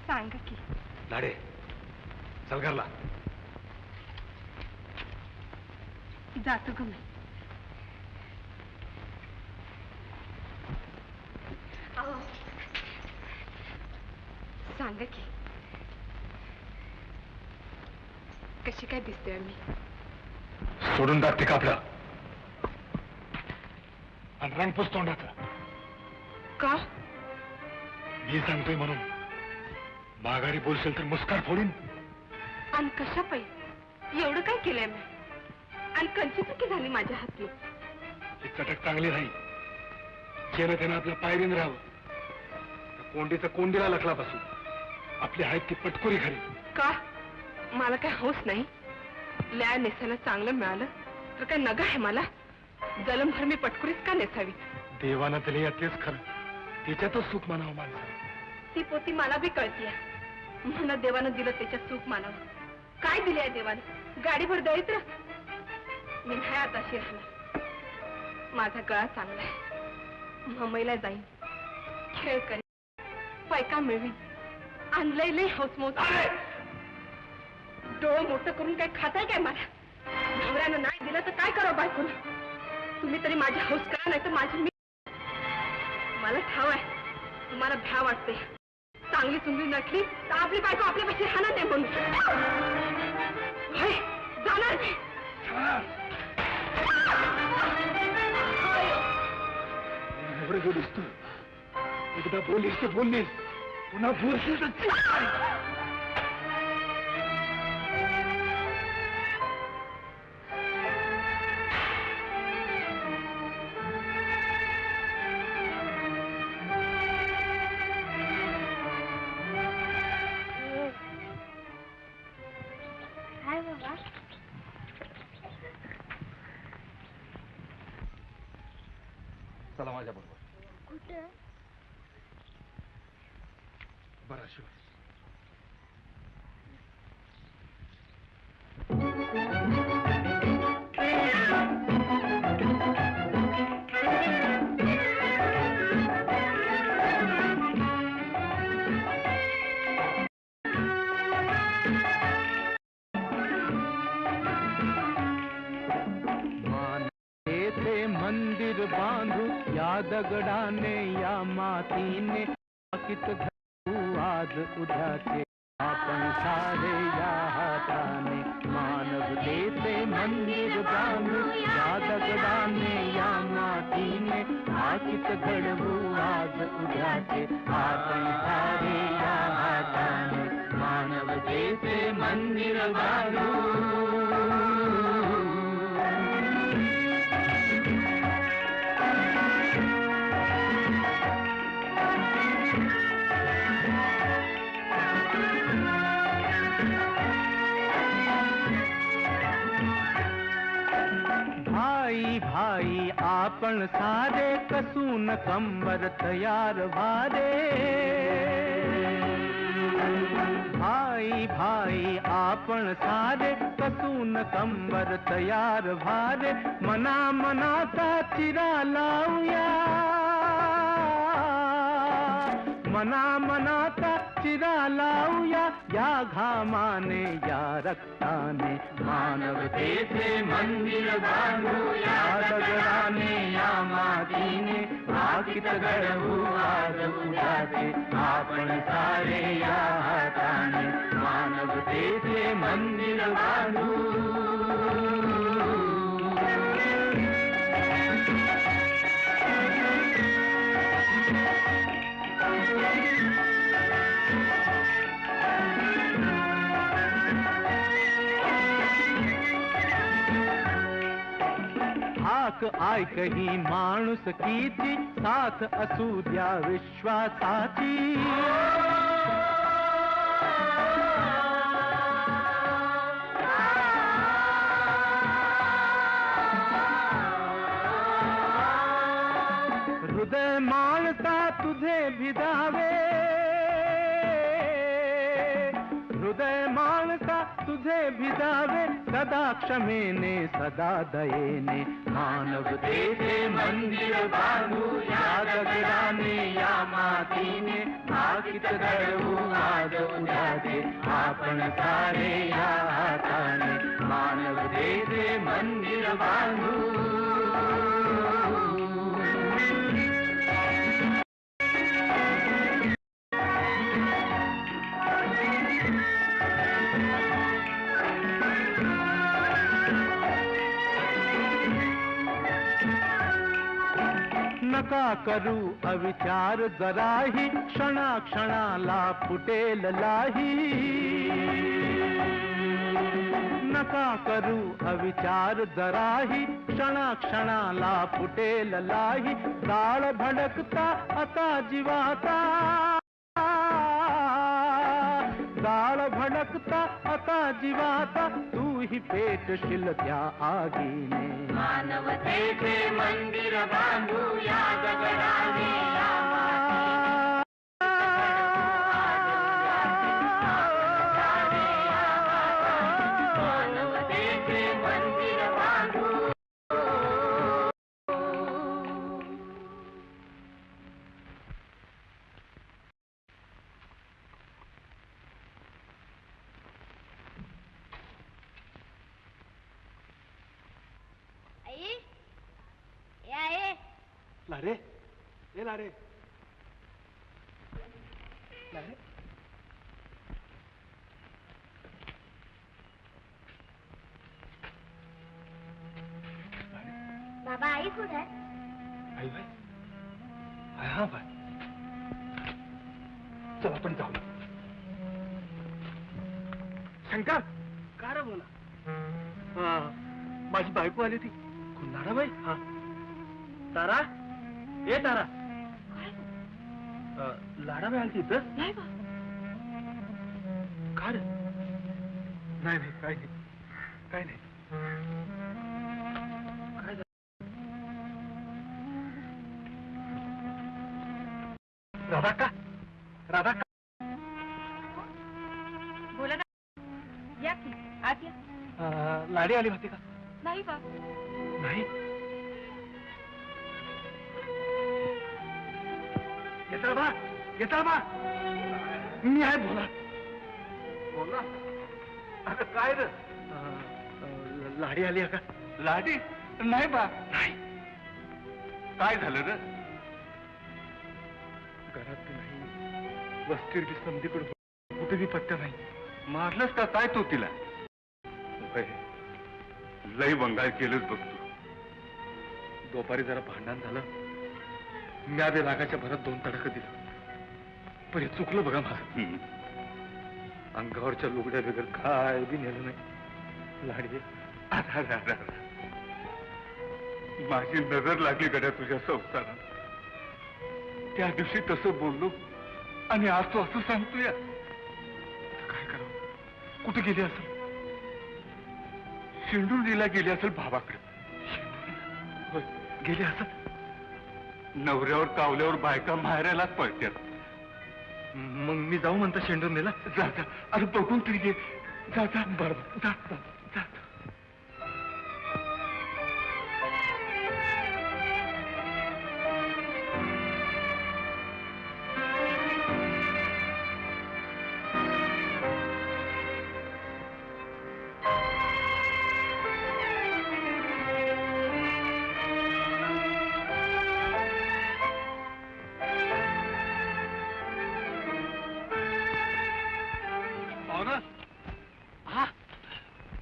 सांगा की. लाडे चल घरला. जातो ग मी. सांगा की कशी काय दिसते आम्ही. सोडून टाक ते कापलं आणि रंग पुस तोंडाचं. का मी सांगतोय म्हणून. माघारी बोलशील तर मुस्कार फोडीन. आणि कशा पाहिजे एवढं काय केलंय मी. आणि कंची चुकी झाली माझ्या हातली. ही चटक चांगली नाही. जेणं त्यानं आपल्या पायरीन राहावं. कोंडीचं कोंडीला लकला बसू. आपली आहेत ती पटकुरी खरी. का मला काय हौस नाही? ल्या नेसायला चांगलं मिळालं तर काय नगा आहे मला? जलमभर मी पटकुरीच का नेसावी? देवानं दिले यातलेच खरं. तिच्यातच सुख मानावं माणसाला. ती पोती मला बी कळतीये. मला देवानं दिलं त्याच्यात सुख मानावं. काय दिले आहे देवानं? गाडीभर दळित्र? मी नाही आता अशी राहणार. माझा गळा चांगला आहे. मुंबईला जाईन, खेळ करीन, पैका मिळवीन. आणलंय लय हौसमौस. डोळं मोठं करून काय खाताय काय मला? नवऱ्यानं नाही दिलं तर काय करावं बायकोनं? तुम्ही तरी माझी हौस करा, नाही तर माझी मी. मला ठाव आहे तुम्हाला भ्या वाटते. चांगली चुंगली नटली तर आपली बायको आपल्यापाशी राहणार नाही म्हणून. जाणार नाही. एवढं जोडीस तू एकदा बोलीस तर बोललीस, पुन्हा बोलशील तर काय बाबा? चला माझ्या बरोबर. कुठं? बरं शिवाय. मंदिर बांधू या दगडाने या मातीने कित घडवू आज उद्याचे आपण सारे या हाताने. मानवतेचे मंदिर बांधू या दगडाने या मातीने कित घडवू आज उद्याचे आपण सारे या हाताने. मानवतेचे मंदिर बांधू. भाई भाई आपण सारे कसून कंबर तयार व्हारे. भाई भाई आपण सारे कसून कंबर तयार व्हारे. मना मनाचा चिरा लावूया. मना मनाचा चिरा लावूया या घामाने या रक्ताने. मानवतेचे मंदिर बांधू या दगडाने या मातीने कित घडवू आज उद्याचे आपण सारे या हाताने. मानवतेचे मंदिर बांधू. हाक ऐक ही माणुसकीची साथ असू द्या विश्वासाची. हृदय माणसा तुझे भिदावे. हृदय माणसा तुझे भिदावे सदा क्षमेने सदा दयेने. मानवतेचे मंदिर बांधू या दगडाने या मातीने कित घडवू आज उद्याचे आपण सारे या हाताने. मानवतेचे मंदिर बांधू. नका करू अविचार जराही क्षणाक्षणाला फुटेल लाही. नका करू अविचार जराही, क्षणा क्षणाला फुटेल लाही, जाळ भडकता आता जीवाचा, जाळ भडकता आता जीवाचा, तूही पेटशील त्या आगीने. मानवतेचे मंदिर बांधू या दगडाने, मानवतेचे मंदिर बांधू. आई ए आई, लाडे ए लाडे लाडे. बाबा आई कुठे आहे? आई बाई, हा बाय, चल आपण जाऊ. शंकर, का रे बोला? हा, माझी बायको आली ती कुंदाराबाई. हा, तारा, ए तारा, लाडाबाई आली तिथं. नाही बा. का रे? नाही नाही, काय नाही, काय नाही. काय झालं? राधा का? राधा का? बोला ना. या की आत या. लाडी आली होती का? नाही बा. नाही. येता बा, येता बा. मी आहे. बोला बोला. अगं काय रे? लाडी आली आहे का? लाडी नाही बा. नाही. काय झालं रे? घरात नाही, वस्तीवर बी समधीकडे कुठे बी पत्त्या नाही. मारलंस का काय तो तिला? लई वंगाळ केलंच बघ तू. दुपारी जरा भांडण झालं, म्या बे रागाच्या भरात 2 तडकं दिलं, पण हे चुकलं बघा माझं. अंगावरच्या लुगड्या वगैरे काय बी नेलं नाही. लाडी, माझी नजर लागली गड्या तुझ्या संसारात. त्या दिवशी तसं बोललो आणि आज तू असं सांगतोय. काय करावं? कुठे गेली असेल? शिंडुर्णीला गेली असेल भावाकडे. होय, गेली असेल. नवऱ्यावर कावल्यावर बायका माहेरालाच पळत्यात. मग मी जाऊ म्हणता शेंडूरनेला? जा जा, अरे बघून तरी घे. जा जा. बरं, जा जा.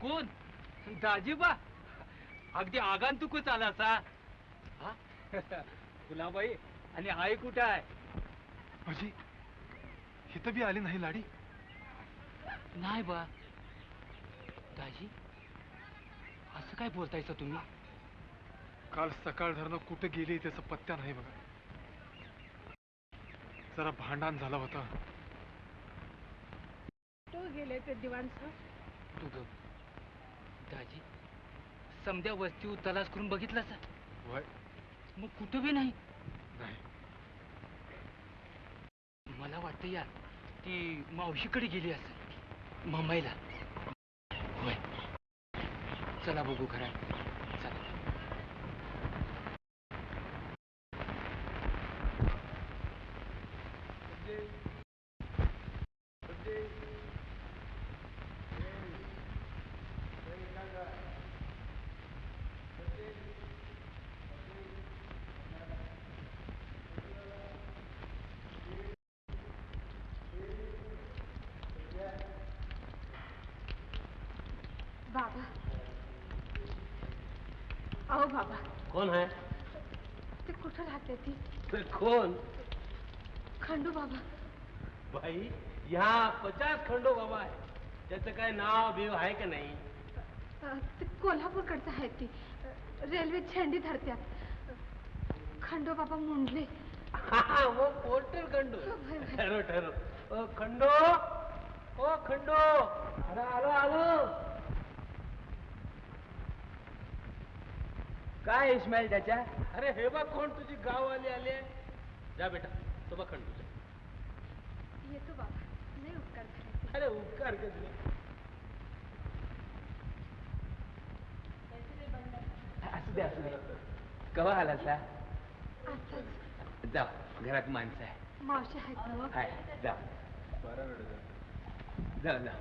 कोण? दाजीबा, अगदी आगांतुकच आला सा. फुलाबाई आणि आई कुठे आहे? माझी इथं बी आली नाही लाडी. नाही बा. दाजी, असं काय बोलतायसा तुम्ही? काल सकाळ धरणं कुठे गेली त्याचा पत्त्या नाही बघा. जरा भांडण झाला होता. तो गेले ते दिवाण साहेब. तू ग दाजी, समद्या वस्तीवर तलाश करून बघितला सा? वय मग कुठं बी नाही. नाही. मला वाटतं यार ती मावशीकडे गेली असेल, मुंबईला. होय, चला बघू खरा. चला. बाबा, अहो बाबा, कौन है? ते कुठं राहते ती? कौन? खंडू बाबा. भाई यहाँ 50 खंडो बाबा है. त्याचं काय नाव बिव आहे का नाही? ते कोल्हापूरकडचं आहे ती रेल्वे झेंडी धरत्यात खंडोबाबा मुंडले. वो पोर्टर खंडो. ठरो ठरो. ओ खंडो, ओ खंडो, अरे आलो आलो. काय इस्माईल त्याच्या? अरे हे बघ कोण तुझी गाववाली आले. जा बेटा तो बघ खंडू. येतो बाबा, नाही उपकार करायचे. अरे उपकार कसले. असू दे असू दे. कवा आला सा? आताच जा घरात माणसं आहे. मावशी आहेत ना? हाय जा जा जा.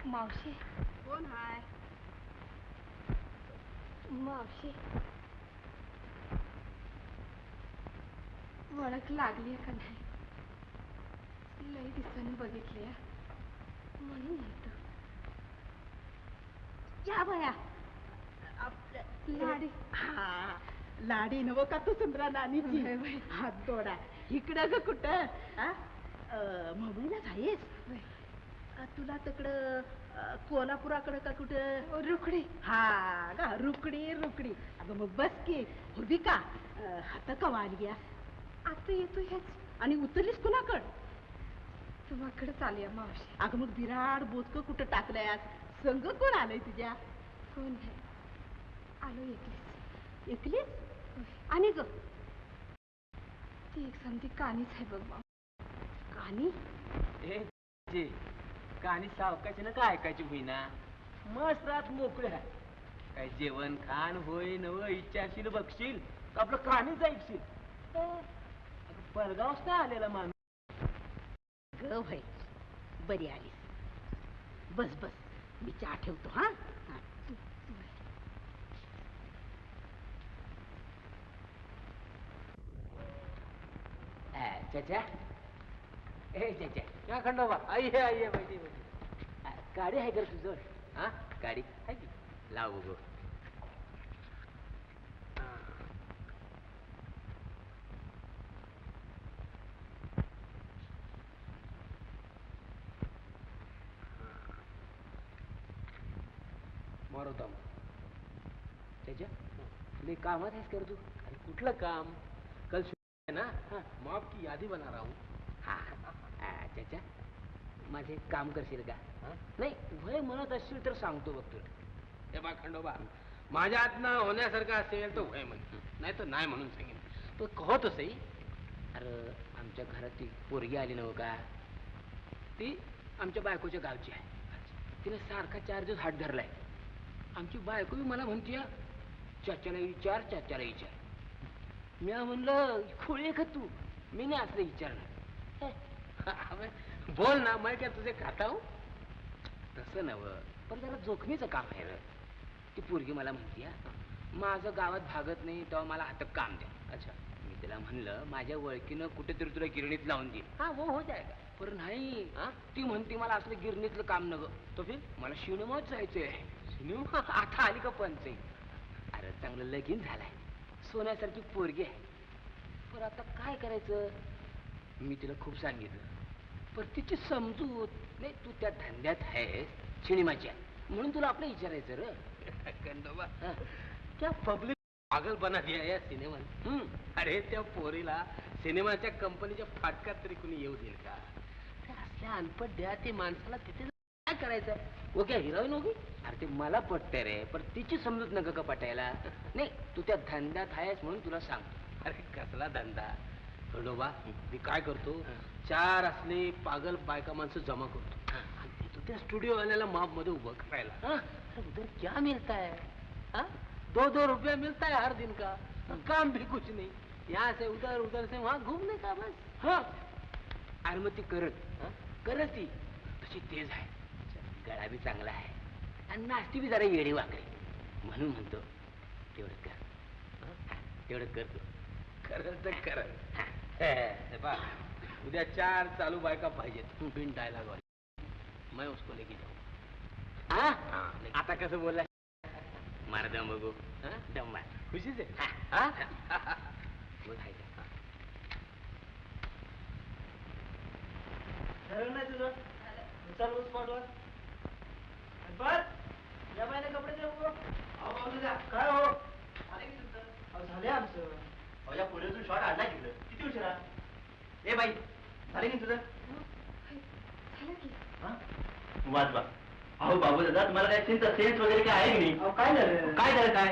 मावशी कोण हाय? मावशी ओळख लागली का नाही? लई दिवसांनी बघितले म्हणून म्हणतो. या बया लाडी. हा लाडी नव का तू सुंदरा नानीची हात दोडा इकडं ग कुठं मुंबईलाच आहेस? तुला तिकडं कोल्हापुराकडं का कुठं? रुकडी. हा गा रुकडी रुकडी. अगं मग बस की उभी का? हात कवा आली गया? आता येतो हेच. आणि उतरलीस कुणाकड? तुम्हाकडे चालूया मावशी. अगं मग विराट बोचक कुठं टाकलंय? संग कोण आलंय तुझ्या? कोण नाही आलो एकलीच. एकलीच? आणि ग ती एक समधी कानीच आहे बघ माव. कानी? ए कानी सावकाशी काय ऐकायची होईना. मस्त रात मोकळ्या. काय जेवण खाण होय नव इच्छाशील बघशील का आपलं कानीच ऐकशील. पलगावच नाही आलेला माणूस. ग भाई बरी आलीस. बस बस मी चहा ठेवतो. हा चाचा ए चाचा क्या खंडोबा आई आहे बैठी. गाडी आहे का तुझं? हा गाडी आहे की लाव गो. मारो दम. त्याच्या तुला कामात आहेस कर तू? अरे कुठलं काम? कल है ना. माप की यादी बना रहा हूँ. हा त्याच्या माझे काम करशील का? नाही वय म्हणत असशील तर सांगतो बघ तुला. हे बा खंडोबा माझ्या हातनं होण्यासारखं असेल तर वय म्हण, नाही तर नाही म्हणून सांगेन. तो कहो तसही. अरे आमच्या घरात ती पोरगी आली नव्ह का? ती आमच्या बायकोच्या गावची आहे. तिने सारखा 4 दिवस हात धरलाय. आमची बायको बी मला म्हणते चाच्याला विचार चाच्याला विचार. मी म्हणलं खोळी का तू? मी नाही असलं विचारणार. बोल ना मैं क्या तुझे खाता हूं? तसं नव पण जरा जोखमीचं काम आहे रे. ती पोरगी मला म्हणते माझं गावात भागत नाही तेव्हा मला हातात काम द्या. अच्छा मी तिला म्हणलं माझ्या ओळखीनं कुठेतरी तुला गिरणीत लावून दे. हा हो जायगा. पण नाही ती म्हणते मला असलं गिरणीतलं काम नग. तो फिर मला सिनेमाच जायचंय. सिनेमा आता आली का पंचई? अरे चांगलं लगीन झालंय. सोन्यासारखी पोरगी आहे. पण आता काय करायचं? मी तिला खूप सांगितलं पण तिची समजूत नाही. तू त्या धंद्यात आहेस सिनेमाच्या म्हणून तुला आपलं विचारायचं र. खंडोबा क्या पब्लिक पागलपणा दिया या सिनेमात. अरे त्या पोरीला सिनेमाच्या कंपनीच्या फाटकात तरी कुणी येऊ देईल का? असल्या अनपट द्या ते माणसाला तिथे काय करायचं? वो क्या हिरोईन होगी? अरे ते मला पटते रे पण तिची समजूत नका का पटायला. नाही तू त्या धंद्यात आहेस म्हणून तुला सांगतो. अरे कसला धंदा खंडोबा. मी काय करतो 4 असले पागल बायका माणसं जमा करतो आणि देतो त्या स्टुडिओ वाल्याला माप मध्ये उभं करायला. उधर क्या मिलता है? 2-2 रुपया मिलता है हर दिन का. काम भी कुछ नहीं. यहाँ से उधर उधर से वहाँ घूमने का बस. हाँ अरे मग ती करत ती तशी तेज आहे. गळा बी चांगला आहे आणि नाश्ती बी जरा येडी वाकडी. म्हणून म्हणतो तेवढं कर. तेवढं करतो. करत तर करत. उद्या 4 चालू बायका पाहिजेत. बिन डायलॉग वाली. मैं उसको लेके जाऊँ. हा? आता कसं बोलला मार दम बघू दम मार खुशीच आहे बोल हाय का? नाही तुझं चल स्पॉटवर बस या बाईने कपडे देऊ काय हो झाले आमचं या पुढेतून शॉट आणला गेलं किती उशिरा ए बाई झाले की तुझं वाजवा अहो बाबू दादा तुम्हाला काय चिंता सेन्स वगैरे काय आहे की नाही काय झालं काय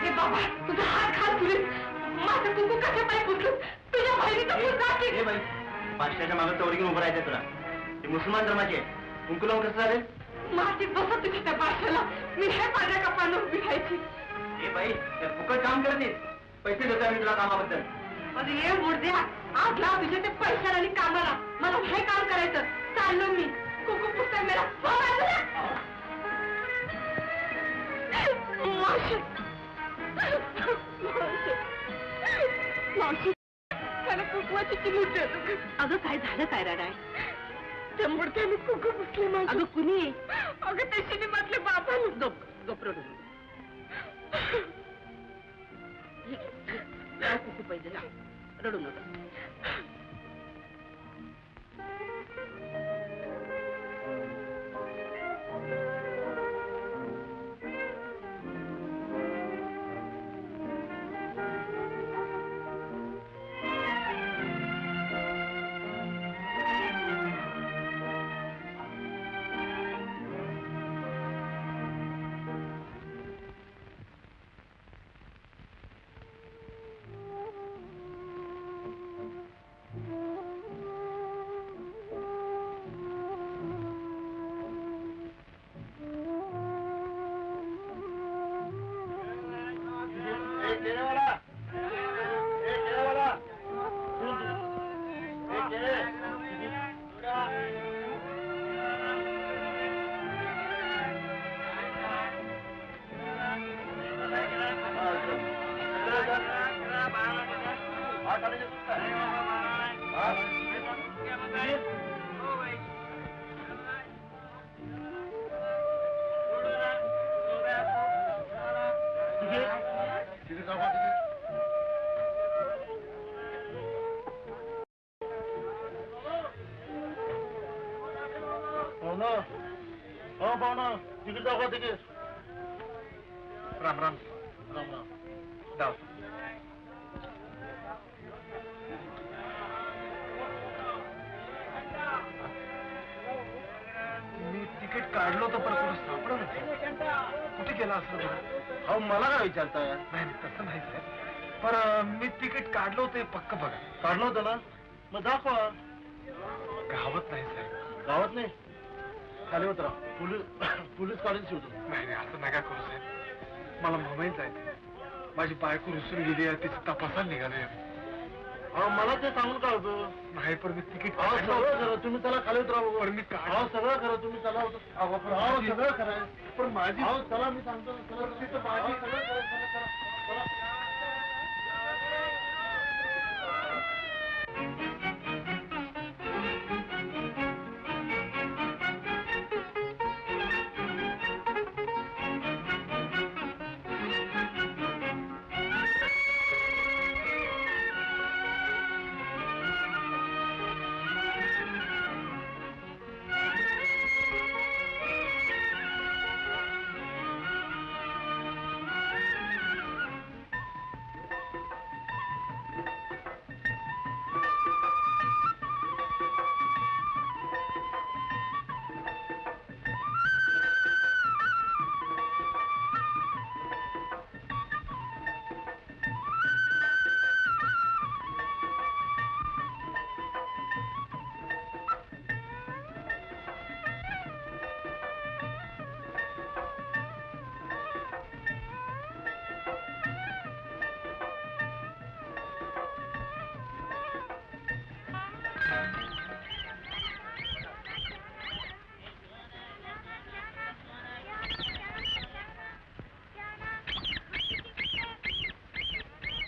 हे बाबा तुझा हात खात तुझे माझं कुंकू कशा पाय पुसलं तुझ्या बहिणीचं फुल ए बाई पाचशेच्या मागे चौरी घेऊन उभं राहायचं तुला ते मुसलमान धर्माचे कुंकू लावून कसं झालं माझी बसत तुझ्या त्या पाशाला मी हे माझ्या कपानं उभी राहायची ए बाई फुकट काम करते पैसे देतो मी तुला कामाबद्दल अरे ये मुर्द्या आज लाव तुझ्या ते पैशाला आणि कामाला मला हे काम करायचं चाललो मी कुकू पुस्तक मेला त्याला कुकवाची चिमूट अगं काय झालं काय राडाय त्या मुडक्याने कुकू पुसले माझं अगं कुणी अगं ते सिनेमातले बाबा गपरडू कुकू पाहिजे रडू नका राम राम जाऊ मी तिकीट काढलो तर परत तुला सापडलं नाही कुठे गेला असं अहो मला काय विचारताय नाही तसं नाही साहेब पण मी तिकीट काढलं होतं पक्क बघा काढलं होतं ना मग दाखवा गावात नाही साहेब गावात नाही खाली उतरा पोलीस कॉलेज शिवतो नाही असं नका करू साहेब मला मुंबईत जायचं माझी बायको रुसून गेली आहे तिची तपासायला निघाले मला ते सांगून का होतं नाही पण मी तिकीट सगळं करा तुम्ही त्याला खाली उतरा पण मी सगळं करा तुम्ही त्याला सगळं करा पण माझी चला मी सांगतो तिथं माझी सगळं करा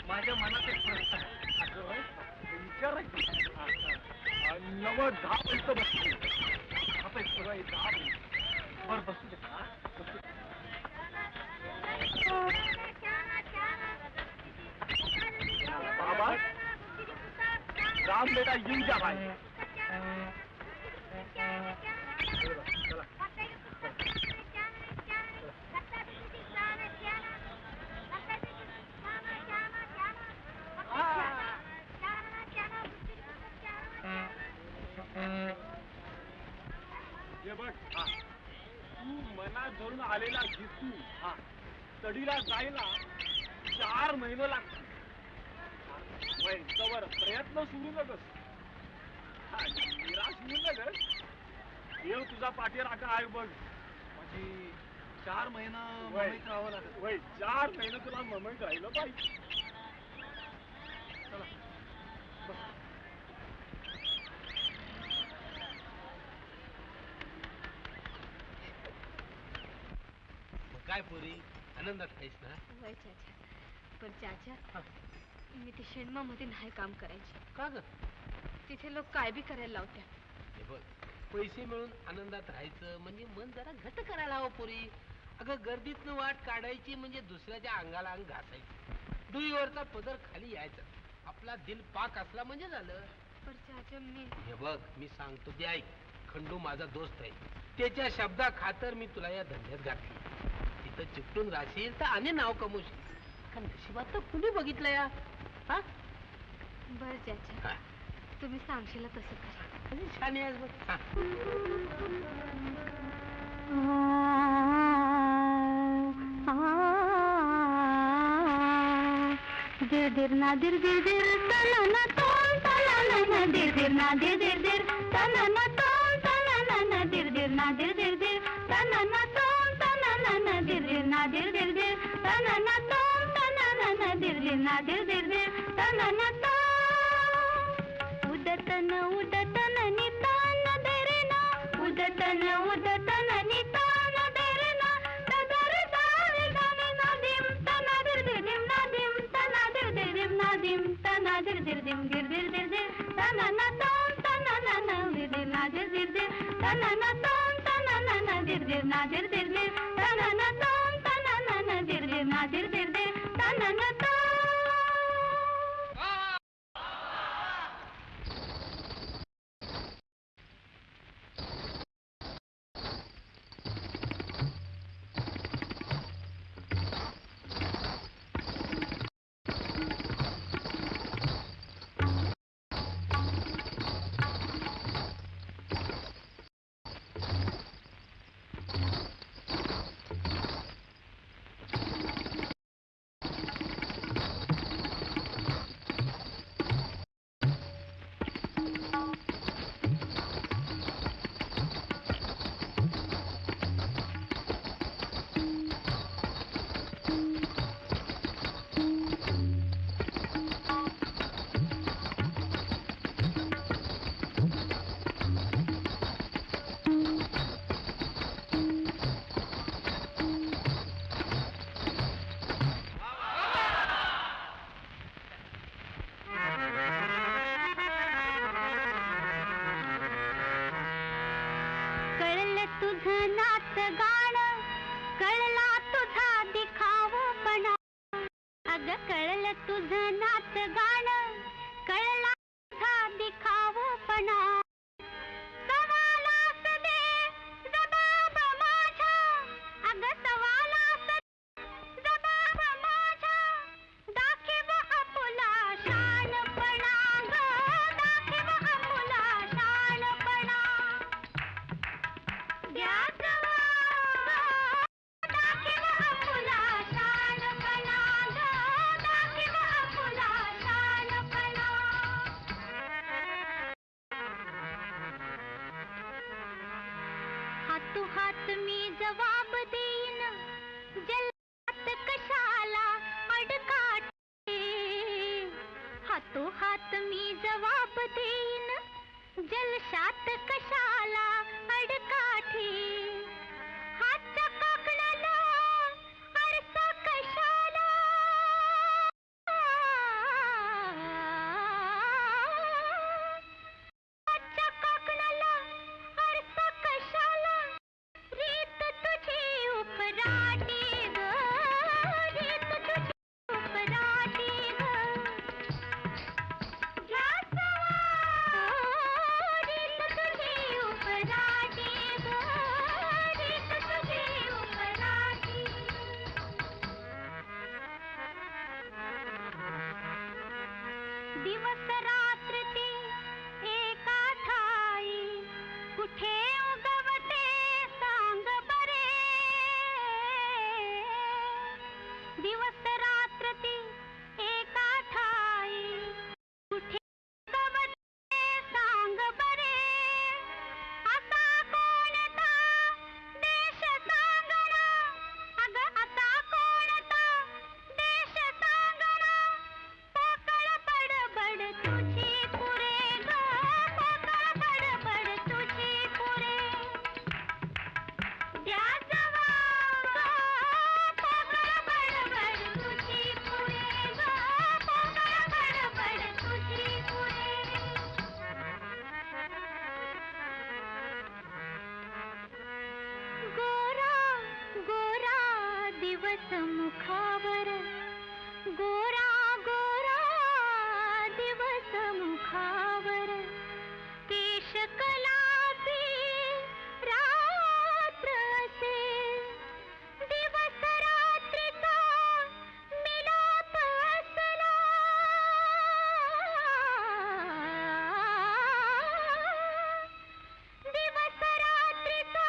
माझ्या मनात एक प्रश्न आहे विचारायचं 9-10 मिनिटं बसली आपण बर बसू दे. बाबा राम बेटा येऊ द्या बाई. हे बघ तू मनात धरून आलेला घिसू तडीला जायला 4 महिने लागतात. वैंकवर प्रयत्न सुरू नकस. निराश होऊ नकस. देव तुझा पाठीराखा आहे बघ. म्हणजे 4 महिना मुंबईत राहावं लागत. वय 4 महिने तुला मुंबईत राहिलं पाहिजे. चला काय पोरी आनंदात आहेस ना? वय चाचा, पण चाचा मी ते शेणमामध्ये नाही काम करायचे. का ग? तिथे लोक काय बी करायला लावत्या. हे बघ पैसे मिळून आनंदात राहायचं म्हणजे मन जरा घट्ट करायला हवं पोरी. अगं गर्दीतनं वाट काढायची म्हणजे दुसऱ्याच्या अंगाला अंग घासायचं. डुईवरचा पदर खाली यायचा. आपला दिल पाक असला म्हणजे झालं. पण चाचा मी हे बघ मी सांगतो ते ऐक. खंडू माझा दोस्त आहे. त्याच्या शब्दा खातर मी तुला या धंद्यात घातली. तिथं चिकटून राहशील तर आणि नाव कमवशील. कारण नशिबात तर कुणी बघितलं या. हा बर चाचा, तुम्ही सांगशील तसं करा. छान आहेस बघ. हा. दिर दिर ना दिर दिर दिर तना ना तोन तना ना ना दिर दिर ना दिर दिर दिर तना ना तोन तना ना ना दिर दिर ना दिर दिर दिर तना ना तोन तना ना ना दिर दिर ना दिर दिर दिर तना ना तोन तना ना ना दिर दिर ना दिर दिर दिर तना ना तो उदतन उदतन नितान देरेना उदतन उदतन नितान देरेना तदर दावे दावे नादिम तना दिर दिर दिम नादिम तना दिर दिर दिम नादिम तना दिर दिर दिम दिर दिर दिर दिर तना ना तोम तना ना ना दिर दिर ना दिर दिर दिर तना ना तोम तना ना ना दिर दिर ना दिर दिर दिर तना ना तोम तना ना ना दिर दिर ना दिर दिर दिर तना ना तो तुझं नाच गाणं कळला तुझा दिखावपणा अगं कळलं तुझं नाच गाणं कळला तुझा दिखावपणा सवालास दे जबाब माझा अगं सवालास जबाब माझा दाखव आपुला शानपणा गं दाखव आपुला शानपणा हातू हात मी जवाब देईन जलात कशाला अडकाठी हातू हात मी जवाब देईन जलशात कशाला अडकाठी हातच्या काकणाला आरसा कशाला हातच्या काकणाला आरसा कशाला दिवस रात्र ते एका ठाई कुठे उगवते सांग बरे दिवस रात्र ते एका ठाई कुठे उगवते सांग बरे असा कोणता देश सांगना अग असा कोणता देश सांगना पोकळ बडबड तुझी पुरे ग पोकळ बडबड तुझी पुरे द्या जवा ग पोकळ बडबड तुझी पुरे ग पोकळ बडबड तुझी पुरे गोरा गोरा दिवस मुखावर गोरा गोरा दिवस मुखावर केश कलापी रात्र असे दिवस रात्रीचा मिलाप असला दिवस रात्रीचा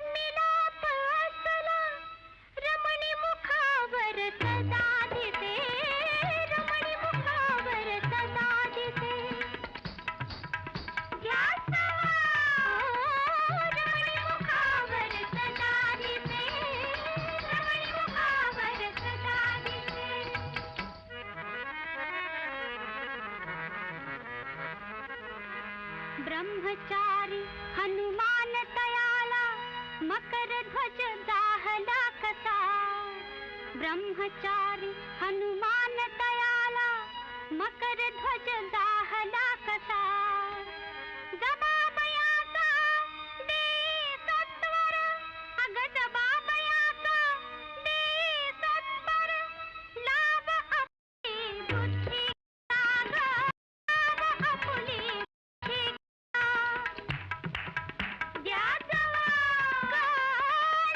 मिलाप असला रमणी मुखावर सदा दिसे रमणी मुखावर सदा दिसे घ्या सवा रमणी मुखावर सदा दिसे रमणी मुखावर सदा दिसे ब्रह्मचारी हनुमान तयाला मकर ध्वज दाहला कसा ब्रह्मचारी हनुमान तयाला मकर ध्वज दाहला कसा जबाबयाचा दे सत्वर अग जबाबयाचा दे सत्वर लाभ आपली बुद्धी लाभ आपली बुद्धी द्या जवा ग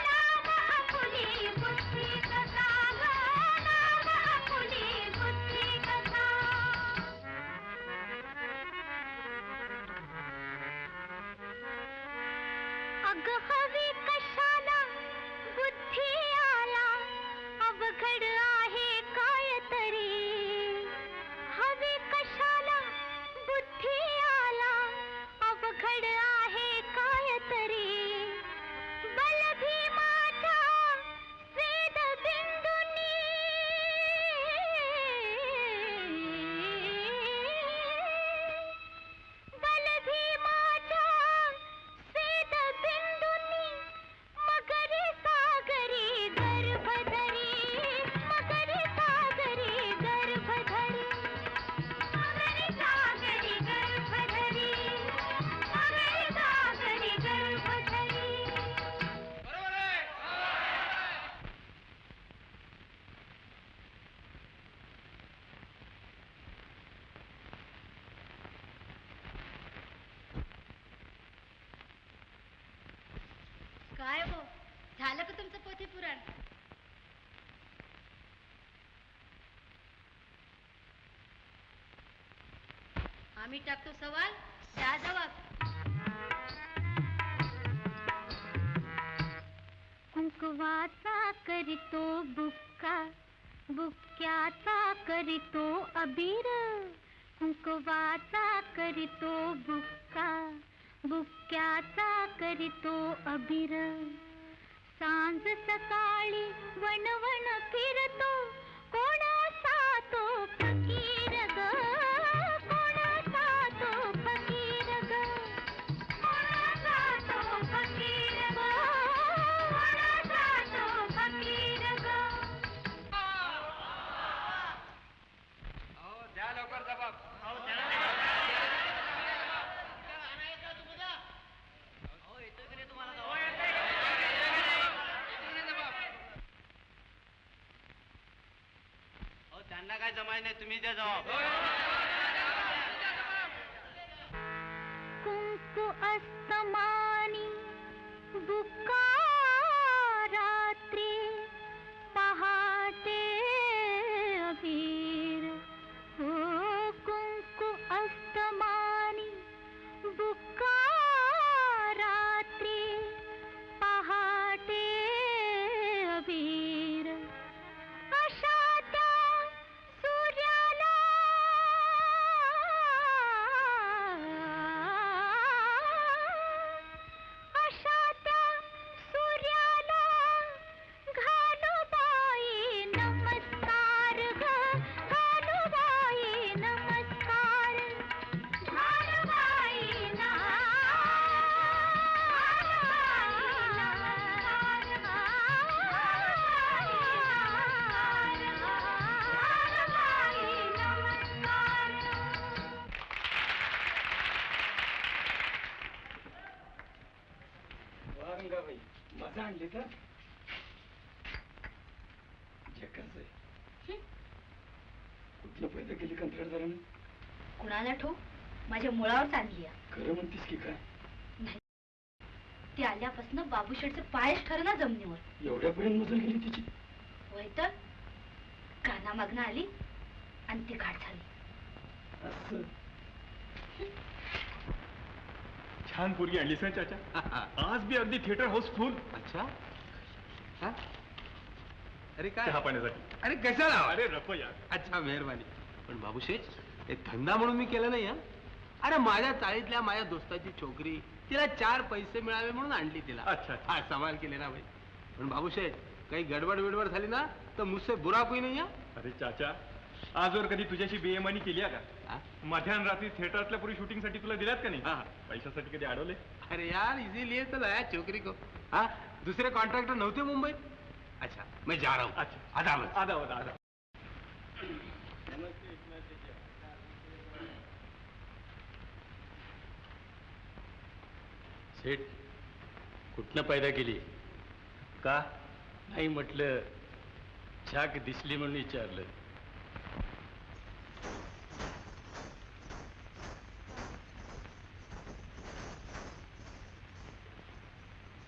लाभ आपली बुद्धी कसा ग लाभ आपली बुद्धी कसा अग हवी कशाला बुद्धी आला अवघड आहे काय तरी हवी कशाला बुद्धी आला अवघड आहे काय तरी बल भीमाच्या स्वेद बिंदुनी बल भीमाच्या स्वेद बिंदुनी मगरी सागरी गर्भधरी मगरी सागरी गर्भधरी मगरी सागरी गर्भधरी मगरी सागरी गर्भधरी काय हो झालं का तुमचं पोथी पुराण आम्ही टाकतो सवाल त्या जवाब कुंकवाचा करीतो बुक्का बुक्क्याचा करीतो अबीर कुंकवाचा करीतो बुक्का बुक्क्याचा करीतो अबीर सांज सकाळी वणवण फिरतो कोणाचा तो फकीर ग कोणाचा तो फकीर ग कोणाचा तो फकीर ग कोणाचा तो फकीर ग द्या लवकर जबाब त्यांना काय जमाय नाही तुम्ही द्या जबाब कुंकू अस्तमानी बुक्का रात्री पहाटे अबीर हो आणली तर जगाच आहे. कुठलं पैदा केली कंत्राटदारानं? कुणाला ठो माझ्या मुळावर चालली आहे. खरं म्हणतीस की काय? नाही, ती आल्यापासून बाबूशेठचे पायच ठरना जमिनीवर. एवढ्यापर्यंत मजल गेली तिची? होय तर कानामागनं आली आणि ती घाट झाली. असं छान पोरगी आणलीस ना चाचा. आज बी अगदी थिएटर हाऊसफुल. अच्छा हा? अरे काय चहा पाण्यासाठी. अरे कशाला अरे रको यार. अच्छा मेहरबानी. पण बाबूशेठ एक धंदा म्हणून मी केलं नाही हा. अरे माझ्या चाळीतल्या माझ्या दोस्ताची छोकरी, तिला 4 पैसे मिळावे म्हणून आणली तिला. अच्छा. हा समाल केले ना भाई. पण बाबूशेठ काही गडबड बिडबड झाली ना तर मुझसे बुरा कोई नाही हा. अरे चाचा, आजवर कधी तुझ्याशी बेईमानी केली आहे का? मध्यान रात्री थिएटरातल्या पुरी शूटिंग साठी तुला दिल्यात का नाही? पैशासाठी कधी अडवले? अरे यार इसीलिए तो लाया छोकरी को. हाँ दूसरे कॉन्ट्रॅक्टर नव्हते मुंबईत. अच्छा मैं जा रहा हूँ. अच्छा अदावत अदावत अदावत. सेठ कुठनं पैदा केली? का? नाही म्हटलं झाक दिसली म्हणून विचारलं.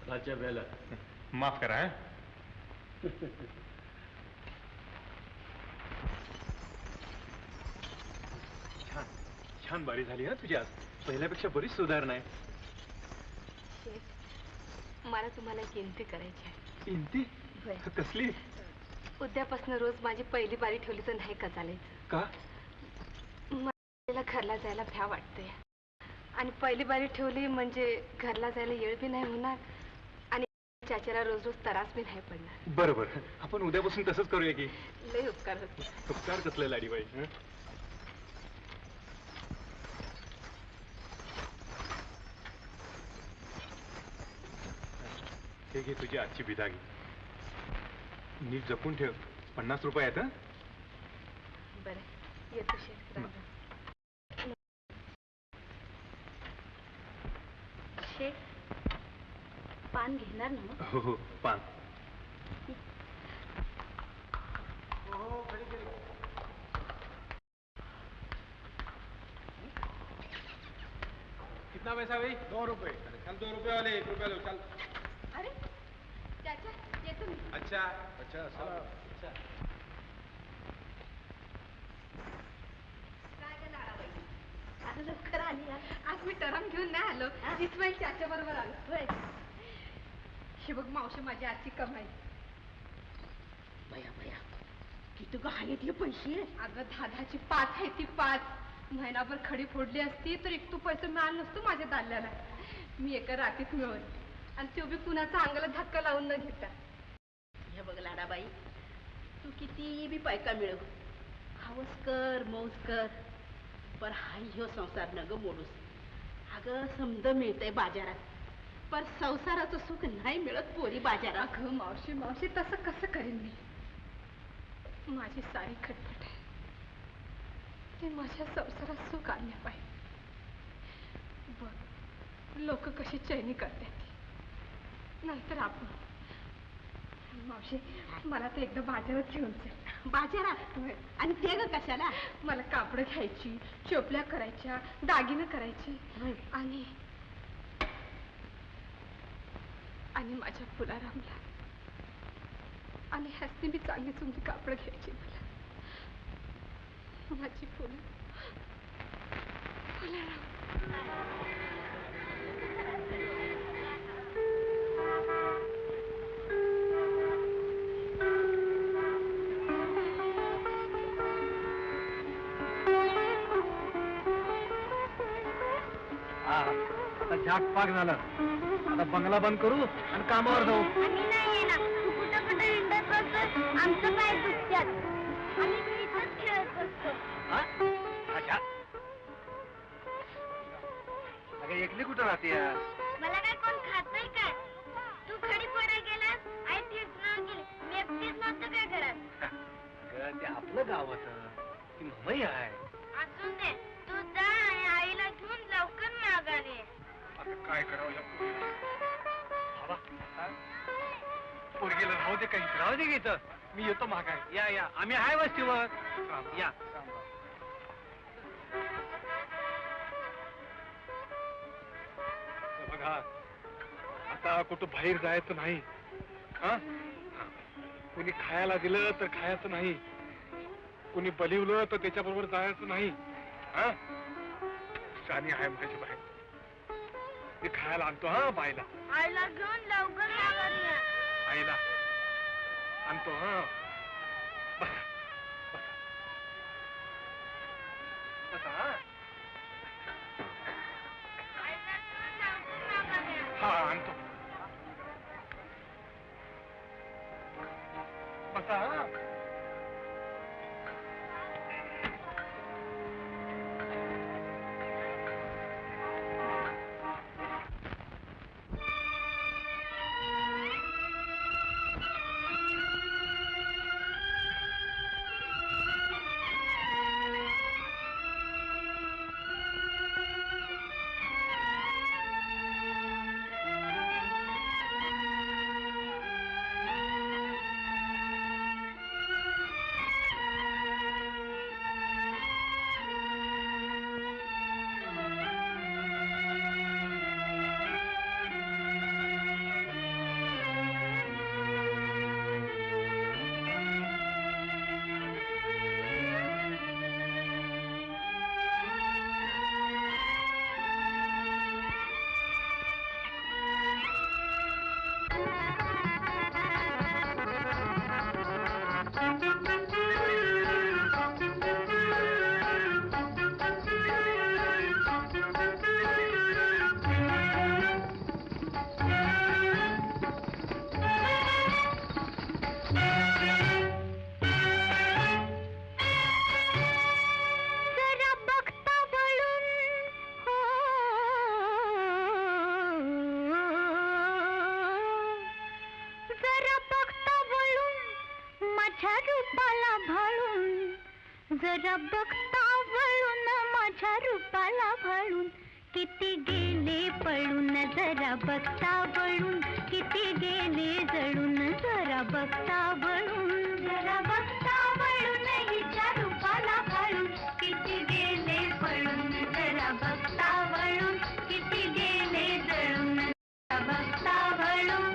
राजा बेला माफ करा. छान छान बारी झाली ना तुझी आज. पहिल्यापेक्षा बरीच सुधारणा आहे. मला तुम्हाला एक विनंती करायची आहे. इंती? कसली? उद्यापासून रोज माझी पहिली बारी ठेवली तर नाही का चालायचं? का? मला घरला जायला भ्या वाटते आणि पहिली बारी ठेवली म्हणजे घरला जायला येळ बी नाही होणार आणि चाच्याला रोज रोज त्रास बी नाही पडणार. बरोबर, आपण उद्यापासून तसंच करूया की. लय उपकार होते. उपकार कसले लाडीबाई. हे घे तुझी आजची बिदागी. नीट जपून ठेव. 50 रुपये आहेत. बरं येतो शेठ. शेठ पान घेणार ना? हो हो पान. कितना पैसा भाई? 2 रुपये. चल 2 रुपये वाले 1 रुपया लो. चल. अरे चाचा येतो मी. अच्छा अच्छा चला. आज लवकर आली. आज मी टरम घेऊन नाही आलो. इस्माईल चाच्या बरोबर आलो. हे बघ मावशी माझी आजची कमाई. बया बया किती ग आहेत हे पैसे? अगं 10ची 5 आहे ती 5. महिनाभर खडी फोडली असती तर एक तू पैसे मिळालं नसतो माझ्या दाल्याला. मी एका रात्रीत मिळवली आणि तो बी कुणाचा अंगाला धक्का लावून न घेता. हे बघ लाडाबाई, तू किती बी पैका मिळव, हवस कर मौज कर, पर हाय ह्यो संसार न ग मोडूस. अगं समज मिळतंय बाजारात, पर संसाराचं सुख नाही मिळत पोरी बाजारात. अगं मावशी मावशी तसं कसं करीन मी? माझी सारी खटपट आहे ते माझ्या संसारात सुख आणले पाहिजे. बघ लोक कशी चैनी करतात नाहीतर आपण. मावशी मला तर एकदा बाजारात घेऊन चल. बाजारात? आणि ते ग कशाला? मला कापडं घ्यायची, चोपल्या करायच्या, दागिनं करायची आणि आणि माझ्या फुलारामला आणि ह्यासनी मी चांगली चुंगी कापडं घ्यायची. मला माझी फुलं आता झाकपाक झालं. आता बंगला बंद करू आणि कामावर जाऊ. आम्ही नाही येणार. तू कुठं कुठं हिंडत असतो. आमचं पाय दुखत्यात. आम्ही इथंच खेळत असतो. अच्छा अगं एकली कुठं राहते? मला काय कोण खातोय काय? तू खडी फोडायला गेलास, आई तीच नाव गेली. मी एकटीच नव्हतं काय घरात. ते आपलं गाव होतं, ती मुंबई आहे. असून दे, तू जा आणि आईला घेऊन लवकर माघारी ये. आता काय करावं या पोरीला? बाबा, पोरगीला राहू दे काही राहू दे की इथं. मी येतो मागाय. या या आम्ही आहे वस्तीवर. या बघा आता कुठं बाहेर जायचं नाही. हा कोणी खायला दिलं तर खायचं नाही, कोणी बलिवलं तर त्याच्याबरोबर जायचं नाही. हा शानी आहे माझी बाहेर. मी खायला आणतो हा बाईला. आईला घेऊन लवकर माघारी या. आईला आणतो हा. बसा बसा हा. आईला घेऊन लवकर माघारी या. हा आणतो. बसा हा. जरा बघता वळून हो, जरा बघता वळून माझ्या रूपाला भाळून, जरा बघता वळून माझ्या रूपाला भाळून, किती गेले पळून जरा बघता वळून, किती गेले जळून जरा बघता वळून, जरा बघता वळून हिच्या रूपाला भाळून, किती गेले पळून जरा बघता वळून, किती गेले जळून जरा बघता वळून.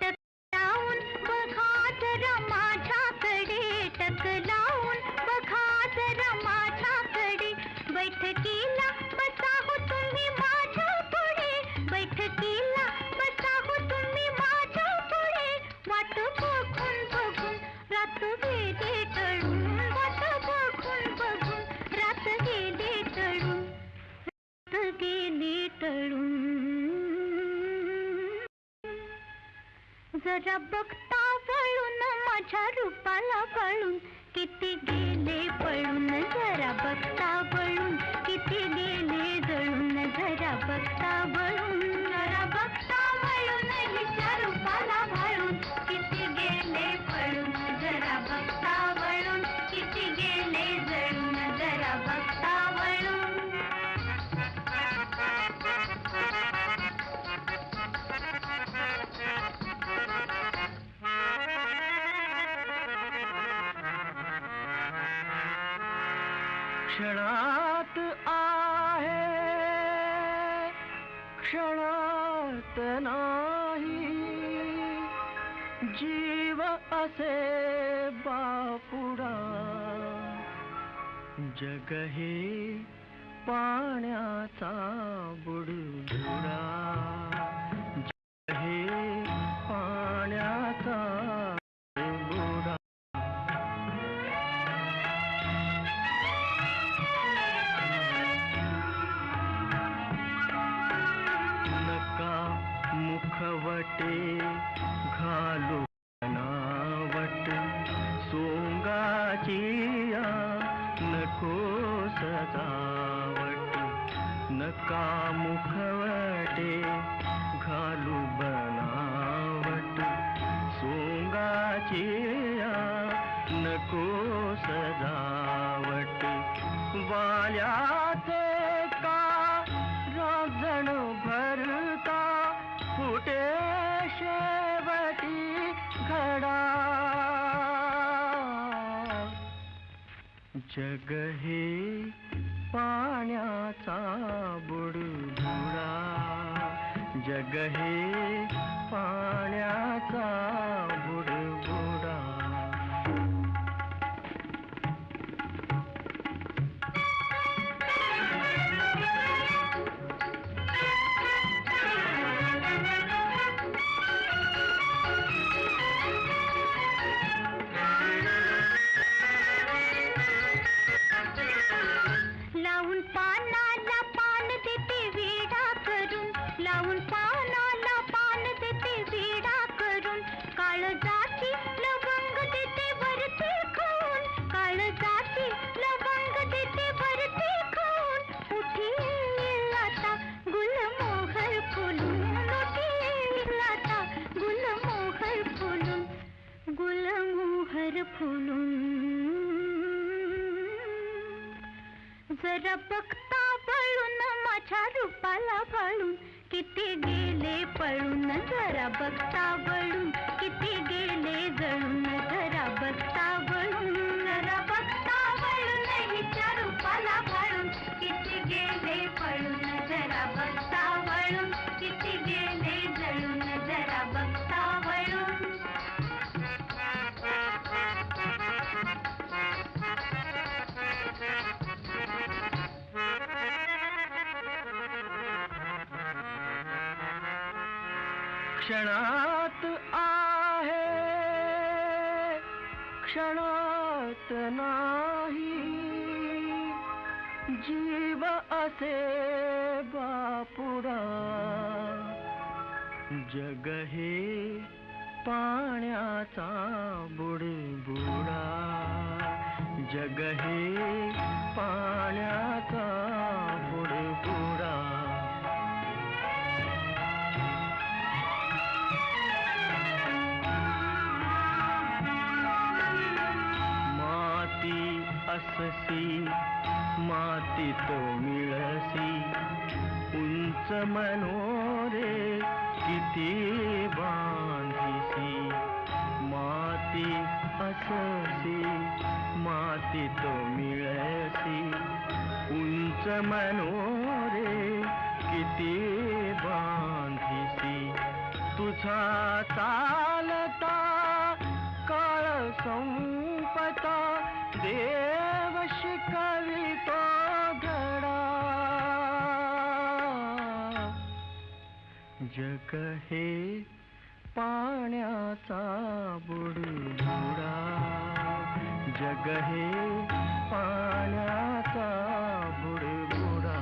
टकलावून बघा जरा माझ्याकडे, टकलावून बघा जरा माझ्याकडे, बैठकीला बसा हो तुम्ही माझ्या पुढे, बैठकीला बसा हो तुम्ही माझ्या पुढे, वाट बघून बघून रात गेले टळून, वाट बघून बघून रात गेले टळून, रात गेले टळून. जरा बघता वळून माझ्या रूपाला वळून, किती गेले पळून जरा बघता वळून, किती गेले जळून जरा बघता वळून, जरा बघता वळून हिच्या रूपाला भाळून, किती गेले पळून जरा बघता वळून, किती गेले जळून जरा बघता वळून. क्षणात आहे क्षणात नाही, जीव असे बापुडा, जग हे पाण्याचा बुडबुडा, जग हे पाण्याचा बुडबुडा. नका मुखवटे घालू बनावट, सोंगाची नको सजावट, नका मुखवटे नको सजावट वाल्याचे का राजण भरता फुटे शेवटी घडा जग हे पाण्याचा बुडबुडा जग हे पाण्याचा बुडबुडा लावून पानाला पान देते विडा करून लावून पानाला पान देते विडा करून काळजाची लवंग देते वरती खाऊन काळजाची लवंग देते वरती खाऊन उठील आता गुलमोहर फुलून उठील आता गुलमोहर फुलून गुलमोहर फुलून जरा बघता वळून माझ्या रूपाला भाळून किती गेले पळून जरा बघता वळून किती गेले जळून जरा बघता वळून जरा बघता वळून हिच्या रूपाला भाळून किती गेले पळून जरा बघता वळून किती गेले जळून जरा बघता वळून क्षणात आहे क्षणात नाही जीव असे बापुडा जग हे पाण्याचा बुडबुडा जग हे पाण्याचा बुडबुडा अससी मातीत मिळसी उंच मनोरे किती बांधिसी माती अससी मातीत मिळसी उंच मनोरे किती बांधिसी तुझा चालता काळ संपता देव शिकवितो धडा जग हे पाण्याचा बुडबुडा जग हे पाण्याचा बुडबुडा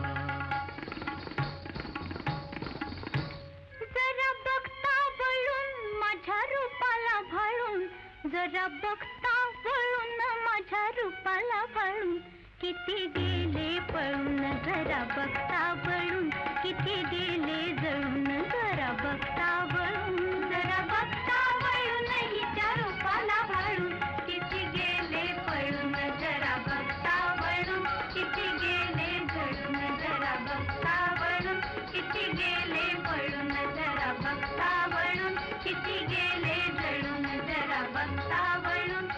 जरा बघता वळून माझ्या रूपाला भाळून जरा बघता वळून माझ्या रूपाला भाळून किती गेले पळून जरा बघता वळून किती गेले जळून जरा बघता वळून जरा बघता वळून हिच्या रूपाला भाळून किती गेले पळून जरा बघता वळून किती गेले जळून जरा बघता वळून किती गेले पळून जरा बघता वळून किती गेले जळून जरा बघता वळून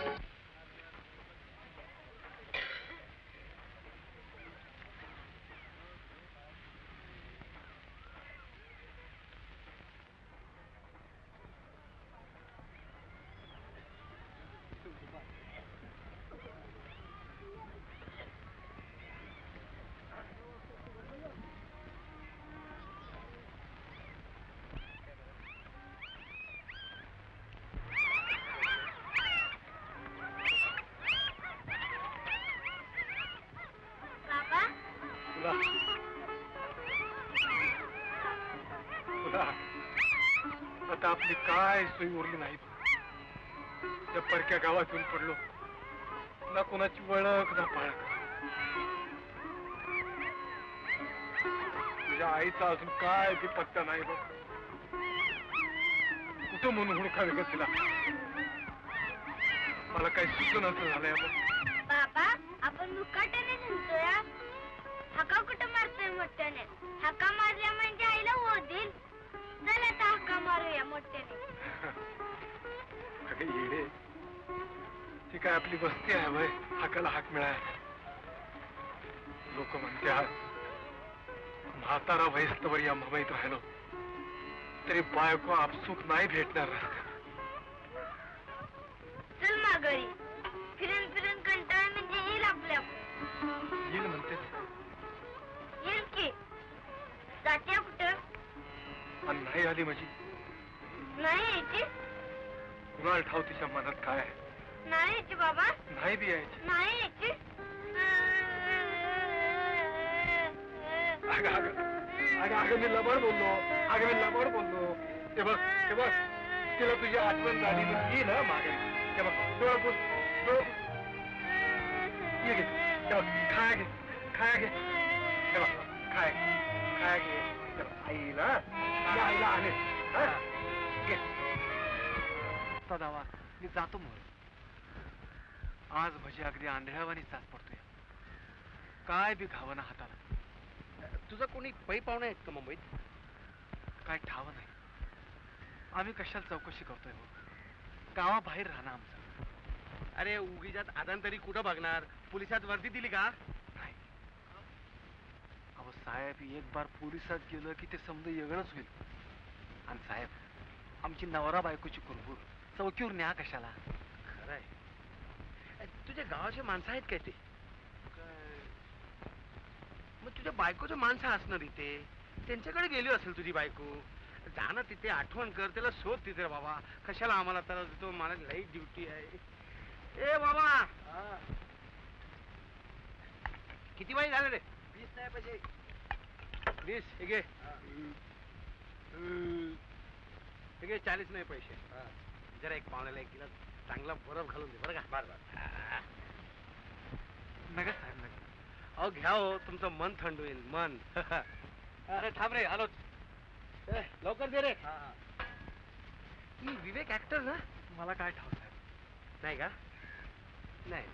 आता आपली काय सोय उरली नाही. त्या परक्या गावात येऊन पडलो ना कोणाची वळख ना पाळख. तुझ्या आईचा अजून काय बी पत्ता नाही बघ. कुठं म्हणून हुडकावे ग तिला. मला काही सुचलं नसं झालंय बाबा आपण मुकाट्याने झुलतोय हका कुठं मारतोय मोठ्याने हका मारल्या म्हणजे आईला ओढील चल आता हका मारूया मोठ्याने अगं येडे ती काय आपली बस्ती आहे वय हाकाला हाक मिळाय लोक म्हणते आज म्हातारा वयस्तवर या मुंबईत राहिलो तरी बायको आपसूक नाही भेटणार चल माघारी फिरून फिरून कंटाळ म्हणजे येईल आपल्या येईल म्हणते येईल की जात्या कुठं आणि नाही आली माझी नाही यायची कुणाला ठाव तिच्या मनात काय आहे नाही यायची बाबा नाही बी यायची नाही यायची अगं अगं अगं अगं मी लबाड बोललो अगं मी लबाड बोललो ते बघ तिला तुझी आठवण झाली तर ये ना मागे ते बघ डोळा पुस ये घे ते बघ खाया घे ते बघ खाया घे ते बघ आईला आईला आले घे दावा मी जातो मोर आज म्हणजे अगदी आंधळ्यावानी चाच पडतोय काय बी घावना हाताला तुझं कोणी पै पाहुणे आहेत का मुंबईत काय ठाव नाही आम्ही कशाला चौकशी करतोय हो गावाबाहेर राहणं आमचं अरे उगीच्यात आदान तरी कुठं बघणार पोलिसात वर्दी दिली का नाही अहो साहेब एक बार पोलिसात गेलं की ते समजा वेगळंच होईल आणि साहेब आमची नवरा बायकोची कुरबूर चौकीवर न्या कशाला खरंय तुझ्या गावाचे माणसं आहेत काय ते मग तुझ्या बायकोचं माणसं असणार इथे त्यांच्याकडे गेली असेल तुझी बायको जा ना तिथे आठवण कर त्याला शोध तिथे बाबा कशाला आम्हाला त्रास देतो मला लाईट ड्युटी आहे ए बाबा किती वाई झालं रे 20 नाही पाहिजे 20 हे घे 40 नाही पैसे जरा एक पाहुण्याला 1 किलो चांगला बरफ घालून दे बरं का बरं नका साहेब नका अहो घ्या हो तुमचं मन थंड होईल मन अरे थांब रे आलो लवकर दे रे ही विवेक ऍक्टर ना मला काय ठाव साहेब नाही का नाही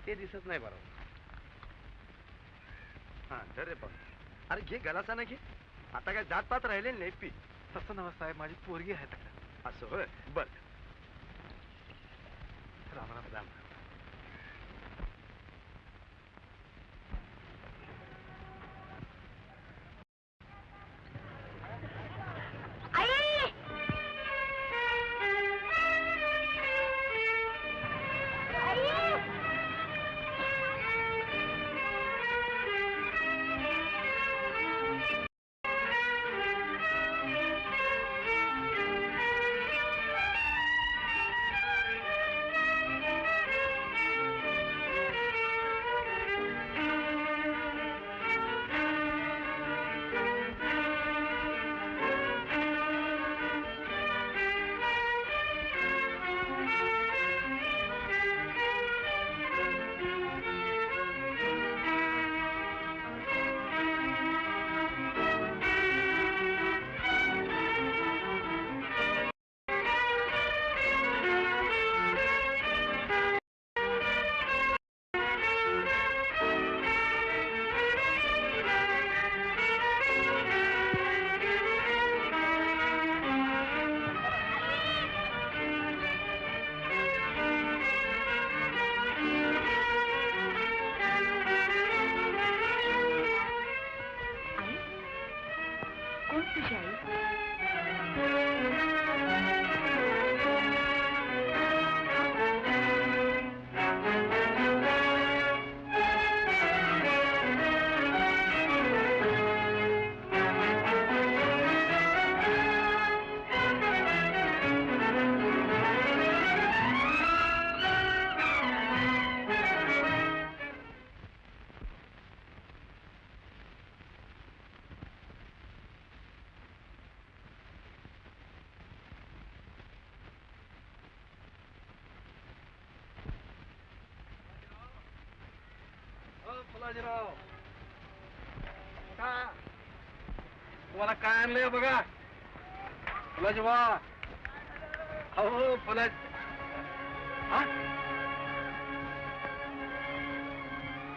ते दिसत नाही बरोबर हा धर रे पण अरे घे गलासा ना घे आता काय जातपात राहिले नाही पी तसं नव साहेब माझी पोरगी आहे तक्रार असं होय बर राम राम राम फुलाजीराव तुम्हाला काय आणलंय बघा फुलाजी वा हो फुलाजी हा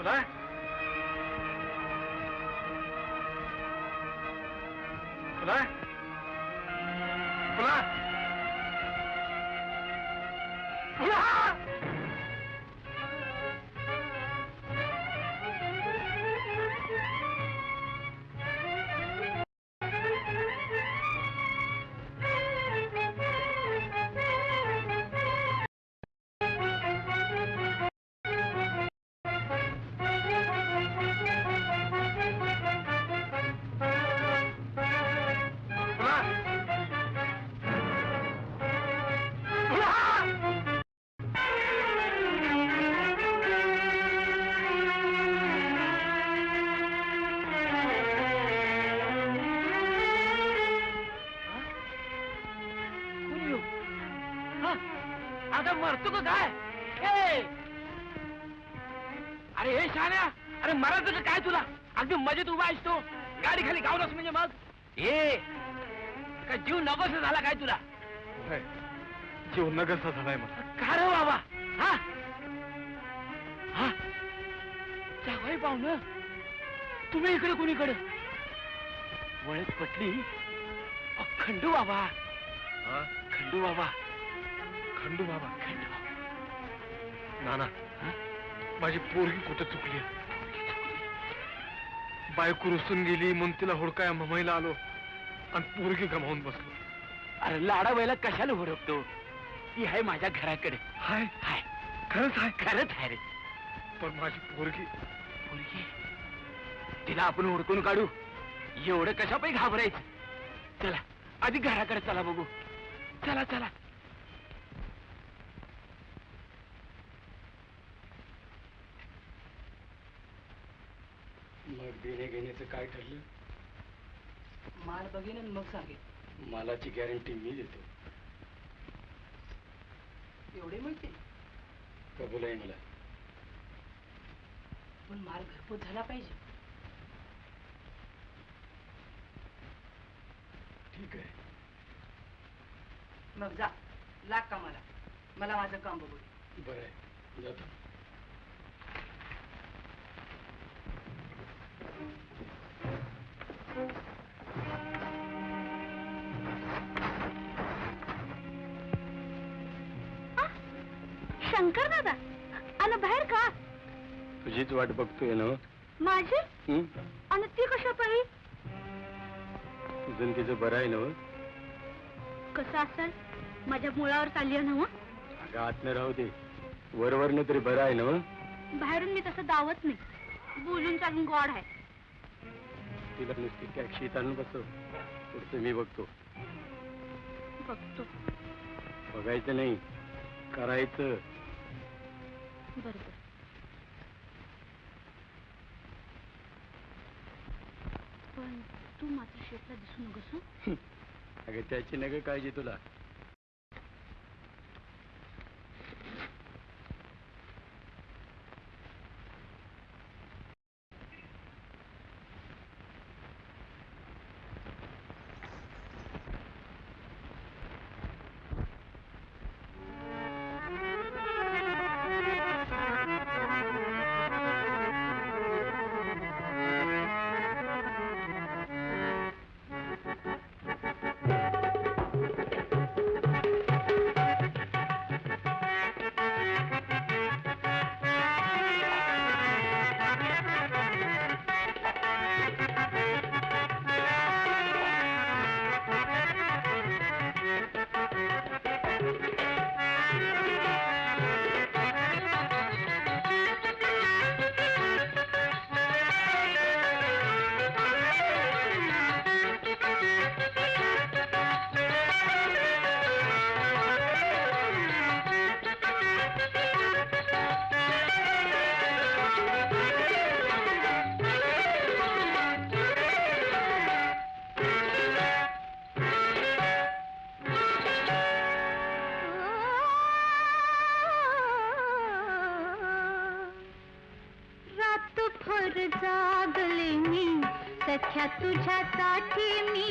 फुला फुला फुला फुला अगं मरतो का काय ए! अरे हे शाण्या, अरे मरायचं का काय तुला? अगदी मजेत उभा आहेस तो, गाडी खाली गावलास म्हणजे मग ए काय जीव नकोस झाला काय तुला? जीव नगसा झालाय मला. का रे बाबा? हा हा जावाई पाहुणं, तुम्ही इकडे कुणीकडे? वळत पटली. खंडू बाबा, खंडू बाबा, खंडू बाबा. खंडू बाबा. नाना, माझी पोरगी कुठं चुकली? बायको रुसून गेली म्हणून तिला हुडकाय मुंबईला आलो आणि पोरगी गमावून बसलो. अरे लाडा बाईला कशाला हुडकतो? ती आहे माझ्या घराकडे. हाय हाय, खरंच आहे. खरंच आहे रे. पण माझी पोरगी पोरगी, तिला आपण हुडकून काढू. एवढं कशापाई घाबरायचं? चला आधी घराकडे चला बघू. चला चला. मग देणे घेण्याचं काय ठरलं? माल बघेन आणि मग सांगेन. मालाची गॅरंटी मी देतो. एवढे मिळतील? कबूल आहे मला. पण माल घरपोच झाला पाहिजे. ठीक आहे. मग जा, लाग कामाला. मला माझं काम बघू. बरं आहे, जातो. शंकर दादा, आणि बाहेर का? तुझीच वाट बघतोय ना. माझी? आणि ती कशा पाहिजे? तुझं तिचं बरं आहे ना? कसं असेल? माझ्या मुळावर चालली आहे ना. अगं आतनं राहू दे, वरवरनं तरी बरं आहे ना? बाहेरून मी तसं दावत नाही, बोलून चालून गोड आहे. तिला नुसती टॅक्सीत आणून बसव, पुढचं मी बघतो. बघतो. बघायचं नाही, करायचं. बरोबर. पण तू मात्र शेतला दिसू नकोस. अगं त्याची नका काळजी तुला. जागले मी सख्या तुझ्यासाठी, मी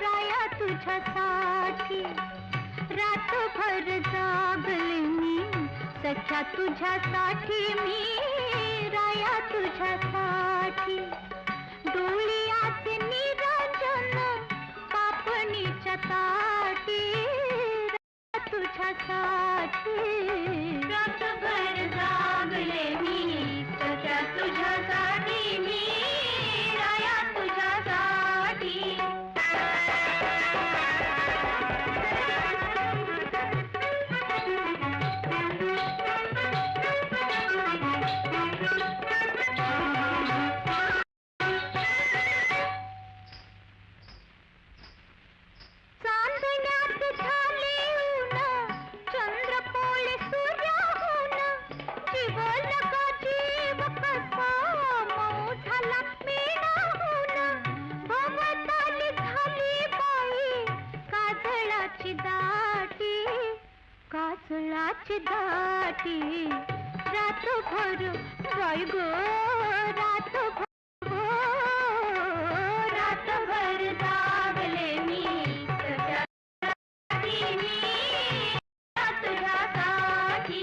राया तुझ्यासाठी. रातभर जागले मी सख्या तुझ्यासाठी, मी राया राया तुझ्यासाठी डोळ्याचे निरंजन पापणीच्या ताटी राया तुझ्यासाठी रातभर जागले मी सध्या तुझ्यासाठी मी राया तुझ्यासाठी चांदण्यात झाले ऊन चंद्रकोळे सूर्याहून जीव लगा जीव कसा मऊ झाला मेणाहून भवताली झाली बाई काजळाची दाटी रातभर बाई गो रातभर जागले मी तुझ्यासाठी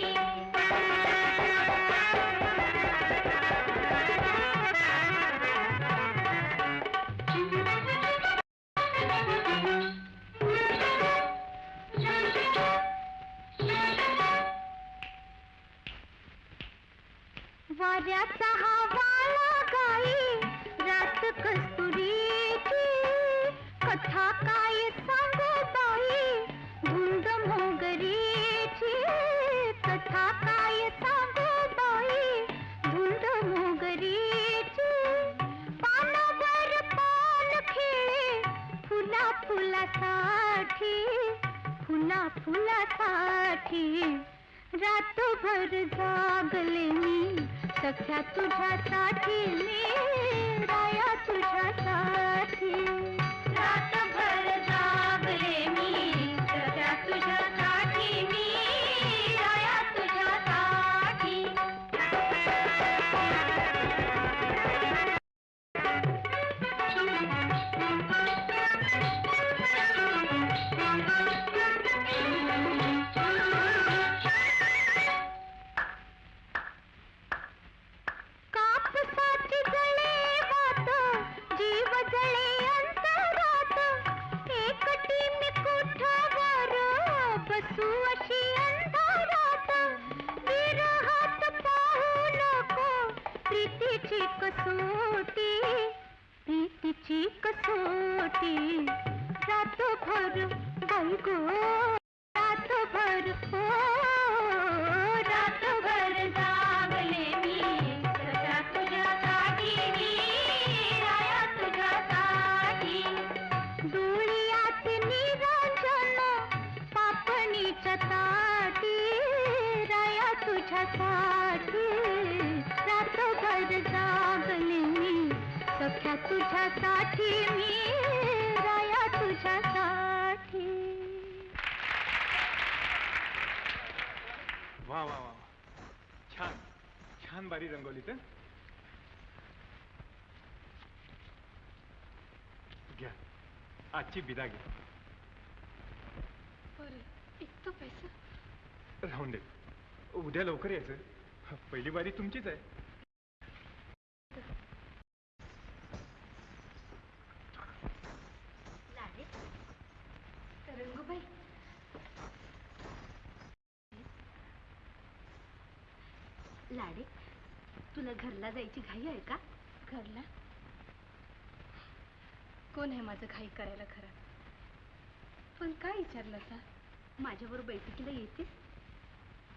वाऱ्याचा हा वाळा गाई रात कस्तुरीची कथा काय सांगू बाई धुंद मोगरीची कथा काय सांगू बाई धुंद मोगरीची पानावर पान खेळे फुला फुलासाठी रातभर जागले मी सख्या तुझ्यासाठी मी राया तुझ्यासाठी रातभर जागले मी सख्या तुझ्यासाठी मी राया तुझ्यासाठी कापसाची जळे वात जीव जळे अंतरात एकटी मी कुठावर बसू अशी अंधारात विरहात पाहू नको प्रीतीची कसोटी रातभर बाई गो रातभर रातभर जागले मी सध्या तुझ्यासाठी मी राया तुझ्यासाठी डोळ्यात निरंजन पापणीच्या ताटी राया तुझ्यासाठी रातभर जागले मी सख्या तुझ्यासाठी मी राया तुझ्यासाठी वा वा वा छान छान बारी रंगवलीत हं? घ्या आजची बिदा घ्या इतकं पैसा राहून दे उद्या लवकर यायचं पहिली बारी तुमचीच आहे रंगूबाई लाडे तुला घरला जायची घाई आहे का घरला कोण आहे माझं घाई करायला खरं पण काय विचारलं सा माझ्याबरोबर बैठकीला येतेस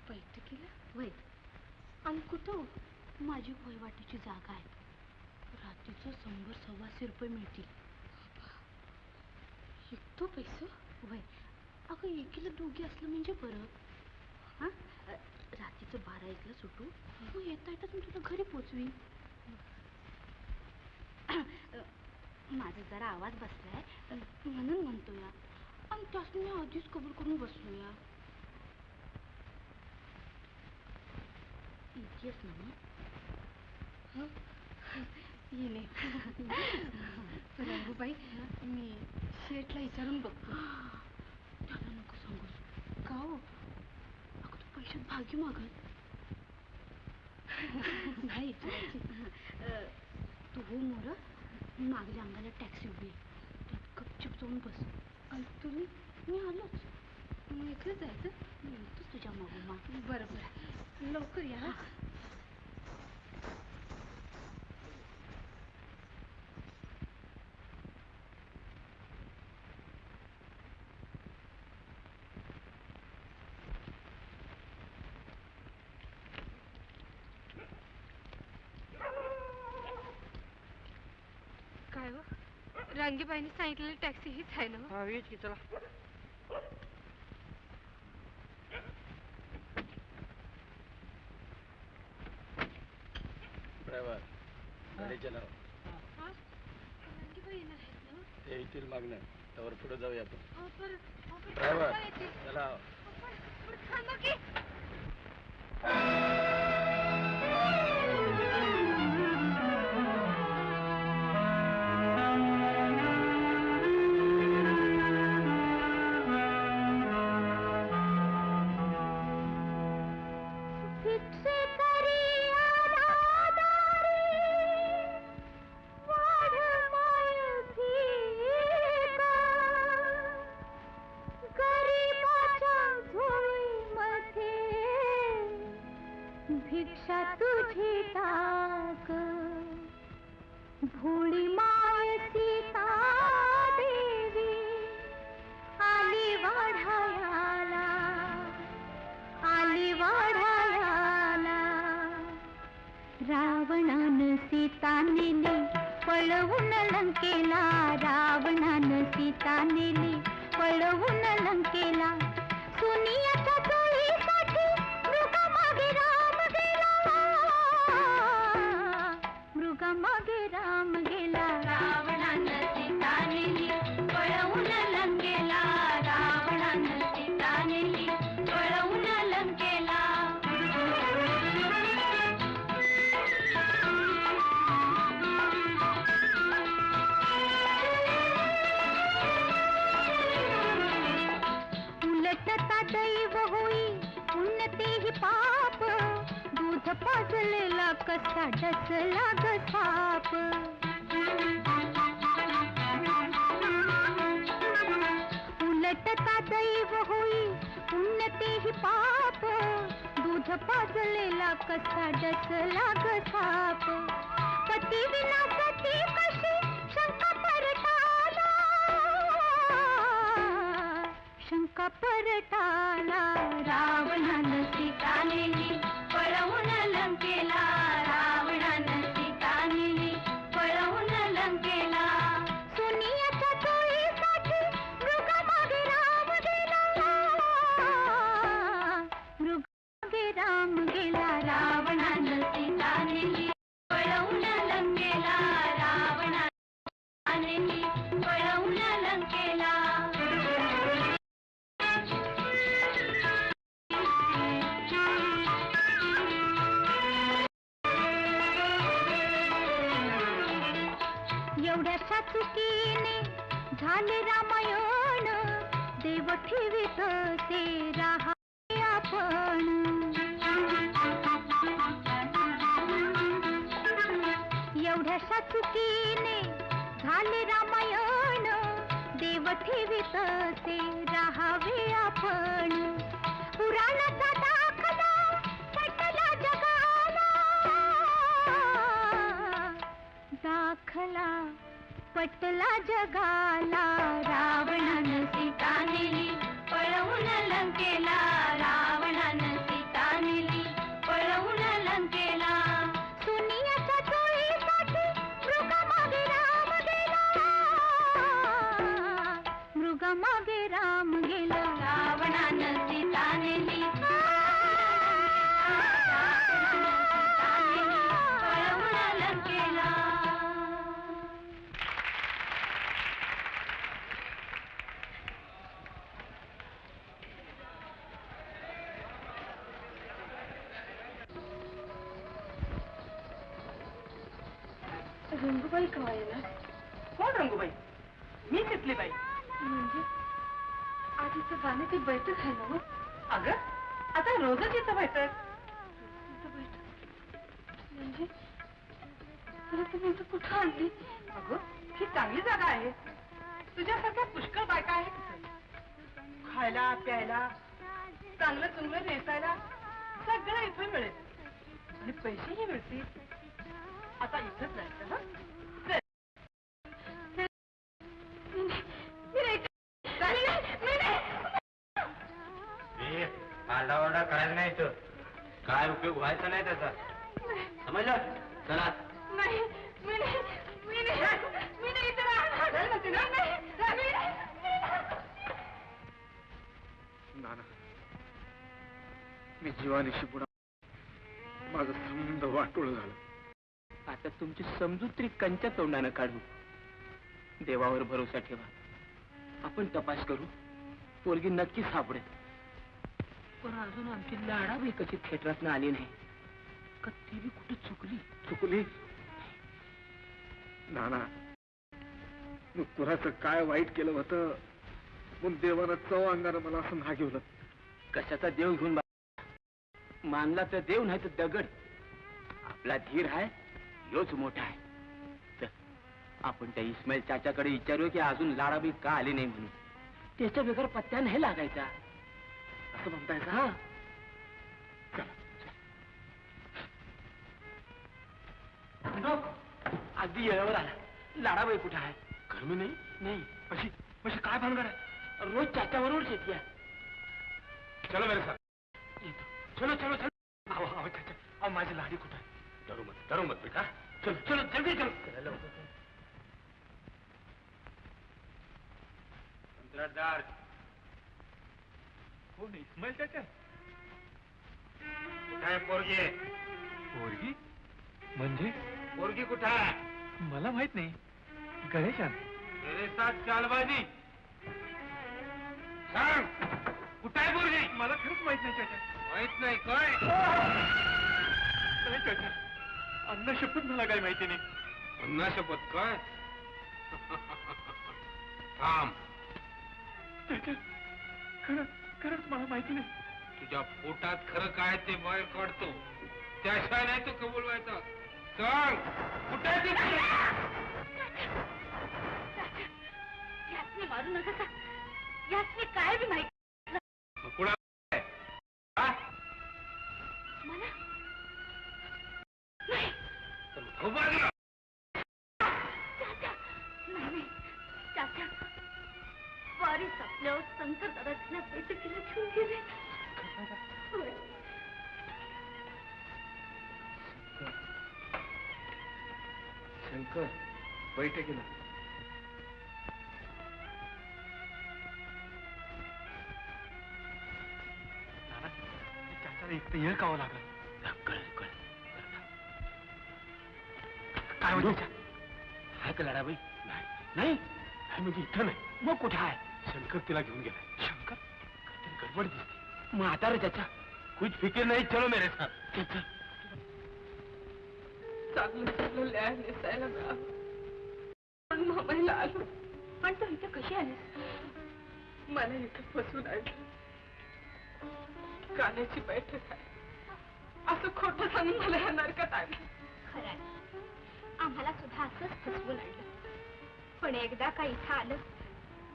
बैठकीला वय आणि कुठं माझी वहिवाटीची जागा आहे रात्रीचं 100-125 रुपये मिळतील इतकं पैसे वय अगं एकीला दोघी असलं म्हणजे बरं हां रात्रीचं 12-1ला सुटू मग येता येता तुला घरी पोचवी माझा जरा आवाज बसलाय म्हणून म्हणतो या आणि त्यास मी आधीच कबूल करून बसलो या इथेच ना मग येणे रंगूबाई मी शेठला विचारून बघतो त्याला नको सांगूस का हो अगं तू पैशात भागी मागल नाही विचारायची. तू हो मोर, मागल्या अंगाला टॅक्सी उभी आहे, त्यात गपचूप जाऊन बस. आणि तुम्ही? मी आलोच. मग एकलं जायचं? मी येतोच तुझ्या मागोमाग. बरं बरं, लवकर या. काय हो, रांगीबाईने सांगितलेली टॅक्सी हीच आहे ना? हा हीच की, चला. ड्रायव्हर गाडी चलाव. रांगीबाई येणार आहेत ना? ते येतील मागणं, त्यावर पुढे जाऊया आपण. बरं. ड्रायव्हर चलाव. थांबा की. भिक्षा तुझी टाक भोळी माय सीता देवी आली वाढायाला, आली वाढायाला. रावणानं सीता नेली पळवून लंकेला, रावणानं सीता नेली पळवून लंकेला. सुनियाच्या चोळीसाठी मृगामागे राम गेला, मृगामागे राम गेला. रावणानं सीता नेली पळवून लंकेला, रावणानं सीता नेली पळवून लंकेला. उलटता दैव होई उन्नतीही पाप, दूध पाजलेला कसा डसला ग साप. उलटता दैव होई उन्नतीही पाप, दूध पाजलेला कसा डसला ग साप. पती विना सती कशी शंका परटाला, शंका परटाला. रावणानं सीता नेली पळवून लंकेला, रावणानं सीता नेली पळवून लंकेला. सुनियाच्या चोळीसाठी मृगामागे राम गेला, मृगामागे राम गेला. रावणानं सीता नेली पळवून लंकेला, रावणानं सीता नेली पळवून लंकेला. एवढ्याशा चुकीने झाले रामायण, देव ठेवीत ते राहावे आपण. एवढ्याशा चुकीने झाले रामायण, देव ठेवीत ते राहावे आपण. पुराणाचा दाखला पटला जगाला, दाखला पटला जगाला. रावणानं सीता नेली पळवून लंकेला, रावणानं सीता नेली पळवून लंकेला. सुनियाच्या चोळीसाठी मृगामागे राम गेला, मृगामागे राम गेला. रावणानं सीता नेली पळवून लंकेला. रंगूबाई केव्हा येणार? कोण रंगूबाई? मी तिथली बाई. म्हणजे आधीचं गाणं ती बैठक आहे ना? अगं आता रोजच येतं बैठक. इथं बैठक म्हणजे मला तुम्ही इथं कुठं आणली? अगं ही चांगली जागा आहे. तुझ्यासारख्या पुष्कळ बायका आहेत इथं. खायला प्यायला चांगलं चुंगलं नेसायला सगळं इथं मिळेल आणि पैसेही मिळतील. आता इथंच राहायचं हं? चल. आरडाओरडा करायचा नाही तर काय उपयोग व्हायचा नाही त्याचा. समजलं? चला. नाही मी नाही मी नाही मी नाही इथं राहणार. नाना, मी जीवानीशी पुन्हा माझं समज वाटोळ झालं. आता तुमची समजूत्री कंच्या तोंडानं काढू. देवावर भरोसा ठेवा. आपण तपास करू. पोरगी नक्की सापडेल. पण अजून आमची लाडाबाई कशी थिएटरातनं आली नाही का? ती बी कुठे चुकली. नाना, मी कुणाचं काय वाईट केलं होतं म्हणून देवानं चव अंगानं मला असं नागिवलं. कशाचा देव घेऊन मानला तर देव नाही तर दगड. आपला धीर आहे योच मोठा आहे. चल, आपण त्या इस्माईल चाच्याकडे विचारू की अजून लाडाबाई का आली नाही म्हणून. त्याच्या बेकार पत्त्या नाही लागायचा असं म्हणताय का? हा. अगदी येळावर आला. लाडाबाई कुठे आहे? कर्मी नाही. नाही. अशी काय भानगड आहे? रोज चाच्याबरोबर येते. चलो मेरे साथ. चलो चलो चलो. अहो माझी लाडी कुठे आहे? डरू मत बेटा. चलो चलो जल्दी चलो. कंत्राटदार कोण इस्माईल चाचा? कुठे आहे पोरगी? पोरगी म्हणजे? पोरगी कुठे आहे? मला माहित नाही. गणेशान मेरे साथ चालबाजी. सांग कुठे आहे पोरगी? मला खरंच माहित नाही चाचा. माहित नाही काय? नाही चाचा, अन्न शपथ मला काही माहिती नाही. अन्ना शपथ काय? थांब. चाचा, खरंच मला माहिती नाही. तुझ्या पोटात खरं काय ते बाहेर काढतो. त्याशिवाय नाही तो कबूल व्हायचा. सांग कुठे आहे ती? यासने मारू नका का? यासने काय बी माहिती कुणा मला नाही. बाजूला. चाचा नाही चाचा, वारी संपल्यावर शंकर दादाच्या बैठकीला घेऊन गेले. होय. शंकर बैठकीला. चाचाला एक तर येळ कावं लागलं. काय म्हणजे आहे का लढाबाई? नाही म्हणजे इथं नाही. मग कुठे आहे? शंकर तिला घेऊन गेलाय. शंकर काहीतरी गडबड दिसते. मग आता रे चाचा कुछ फिक्र नाही. चलो मेरे साथ. चल. चांगलं चांगलं न्याय नेसायला मिळावं पण मामाईला आलो. पण तू इथं कशी आलीस? मला इथं फसून आणलं. गाण्याची बैठक आहे असं खोटं सांगून मला या नरकात आणलं. खरंय, आम्हाला सुद्धा असंच फसवून आणलं. पण एकदा का इथं आलं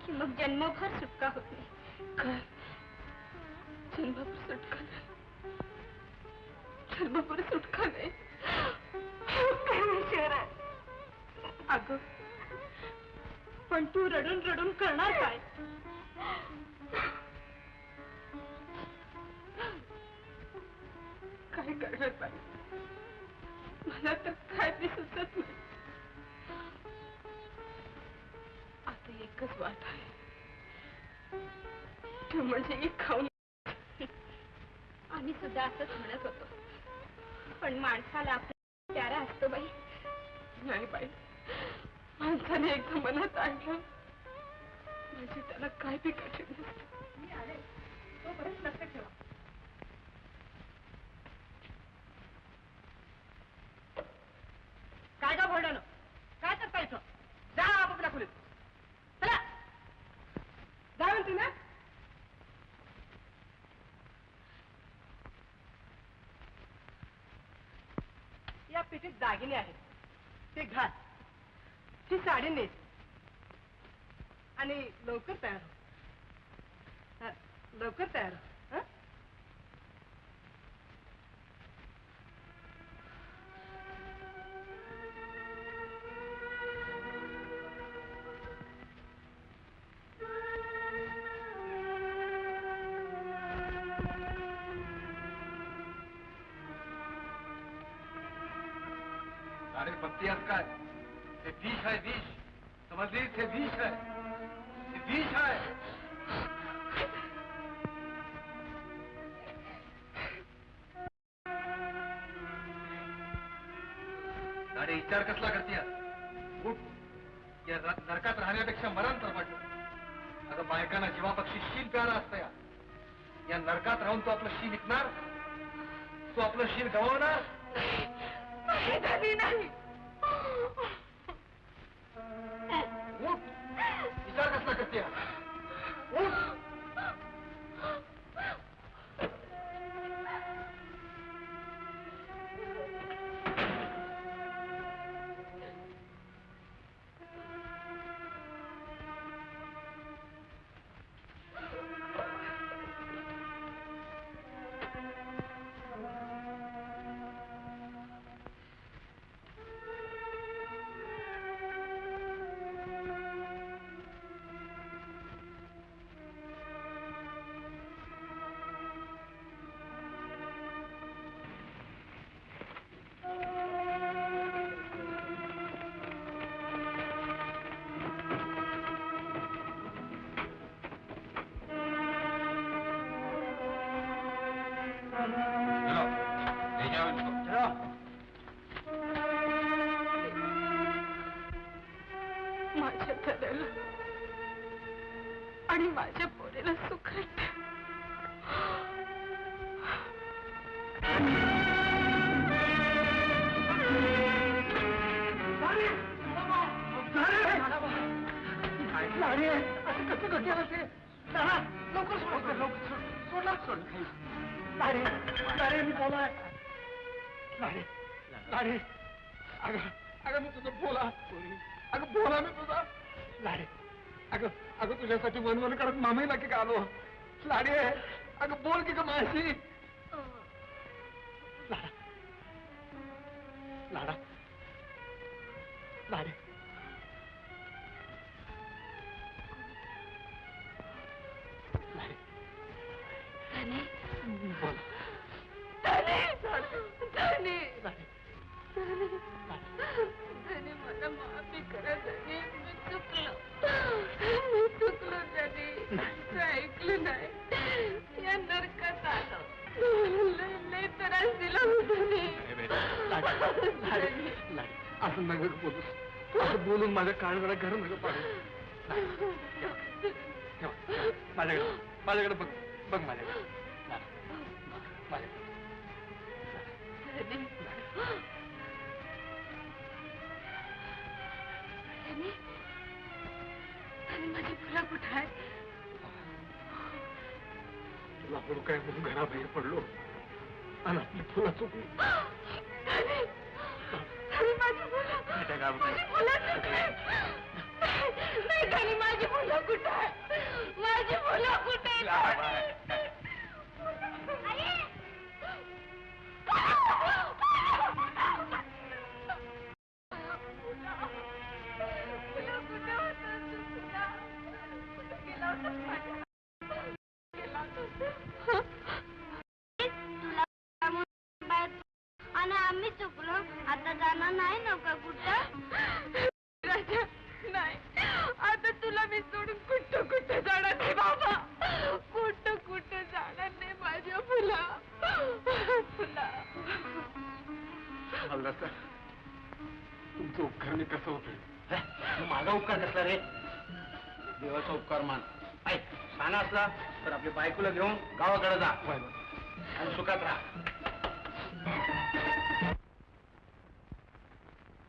की मग जन्मभर सुटका होत नाही. काय जन्मभर सुटका नाही? जन्मभर सुटका नाही? काय विचार आहे? अगं पण तू रडून रडून करणार काय? काय करणार पाहिजे? मला तर काय बी सुचत नाही. आता एकच वाट आहे, ते म्हणजे एक खाऊन. आम्ही सुद्धा असंच म्हणत होतो, पण माणसाला आपला प्यारा असतो बाई. नाही बाई, माणसाने एकदा मनात आणलं म्हणजे त्याला काय बी कठीण नसतं. तोपर्यंत लक्ष ठेवा. काय का बोलणं? काय करता इथं? जा आपापल्या खोलीत. चला जा म्हणते ना. या पेटीत दागिने आहेत ते घाल, ही साडी नेस आणि लवकर तयार हो. लवकर तयार हो. हं? अरे बघतीयास काय, हे विष आहे विष, समजलीस? हे विष आहे, हे विष आहे. अरे विचार कसला करतीयास? उठ, या नरकात राहण्यापेक्षा मरण परवडलं. अगं बायकांना जीवापक्षी शील प्यारा असतं या नरकात राहून तो आपलं शील विकणार, तो आपलं शील गमावणार. नाही. उठ, विचार कसला करते? उठ. माझ्या तऱ्याला आणि माझ्या पोरीला सुखात अगं मी तुझं बोला, अगं बोला मी तुझा लाडे. अगं तुझ्यासाठी मनवन करत मामाईला की आलो. लाडे, अगं बोल की ग माझी. लाडा लाडा लाडे. बोल. मला माफी करा धनी, मी चुकलो धनी, ऐकलं नाही, या नरकात आलो, लय त्रास दिला धनी. असं नग बोलूस, असं बोलून माझ्या काळवेळा घर नग पाडू. माझ्याकडे बघ, बघ माझ्याकडे. माझी फुलं कुठं आहे? तुला आपण काय म्हणून घराबाहेर पडलो आणि आपली फुलं चुकली. माझी फुलं कुठं आहे? माझी फुलं कुठे? आणि आम्ही चुकलो, आता जाणार नाही नका कुठं? राजा नाही, आता तुला मी सोडून कुठं कुठं जाणार नाही बाबा, कुठं कुठं जाणार नाही माझ्या फुला. हल्ला सर, तुमचं उपकार मी कसं होतं? माझा उपकार कसला रे? देवाचा उपकार मान. ऐक, छान असला तर आपल्या बायकोला घेऊन गावाकडे जा आणि सुखात राहा.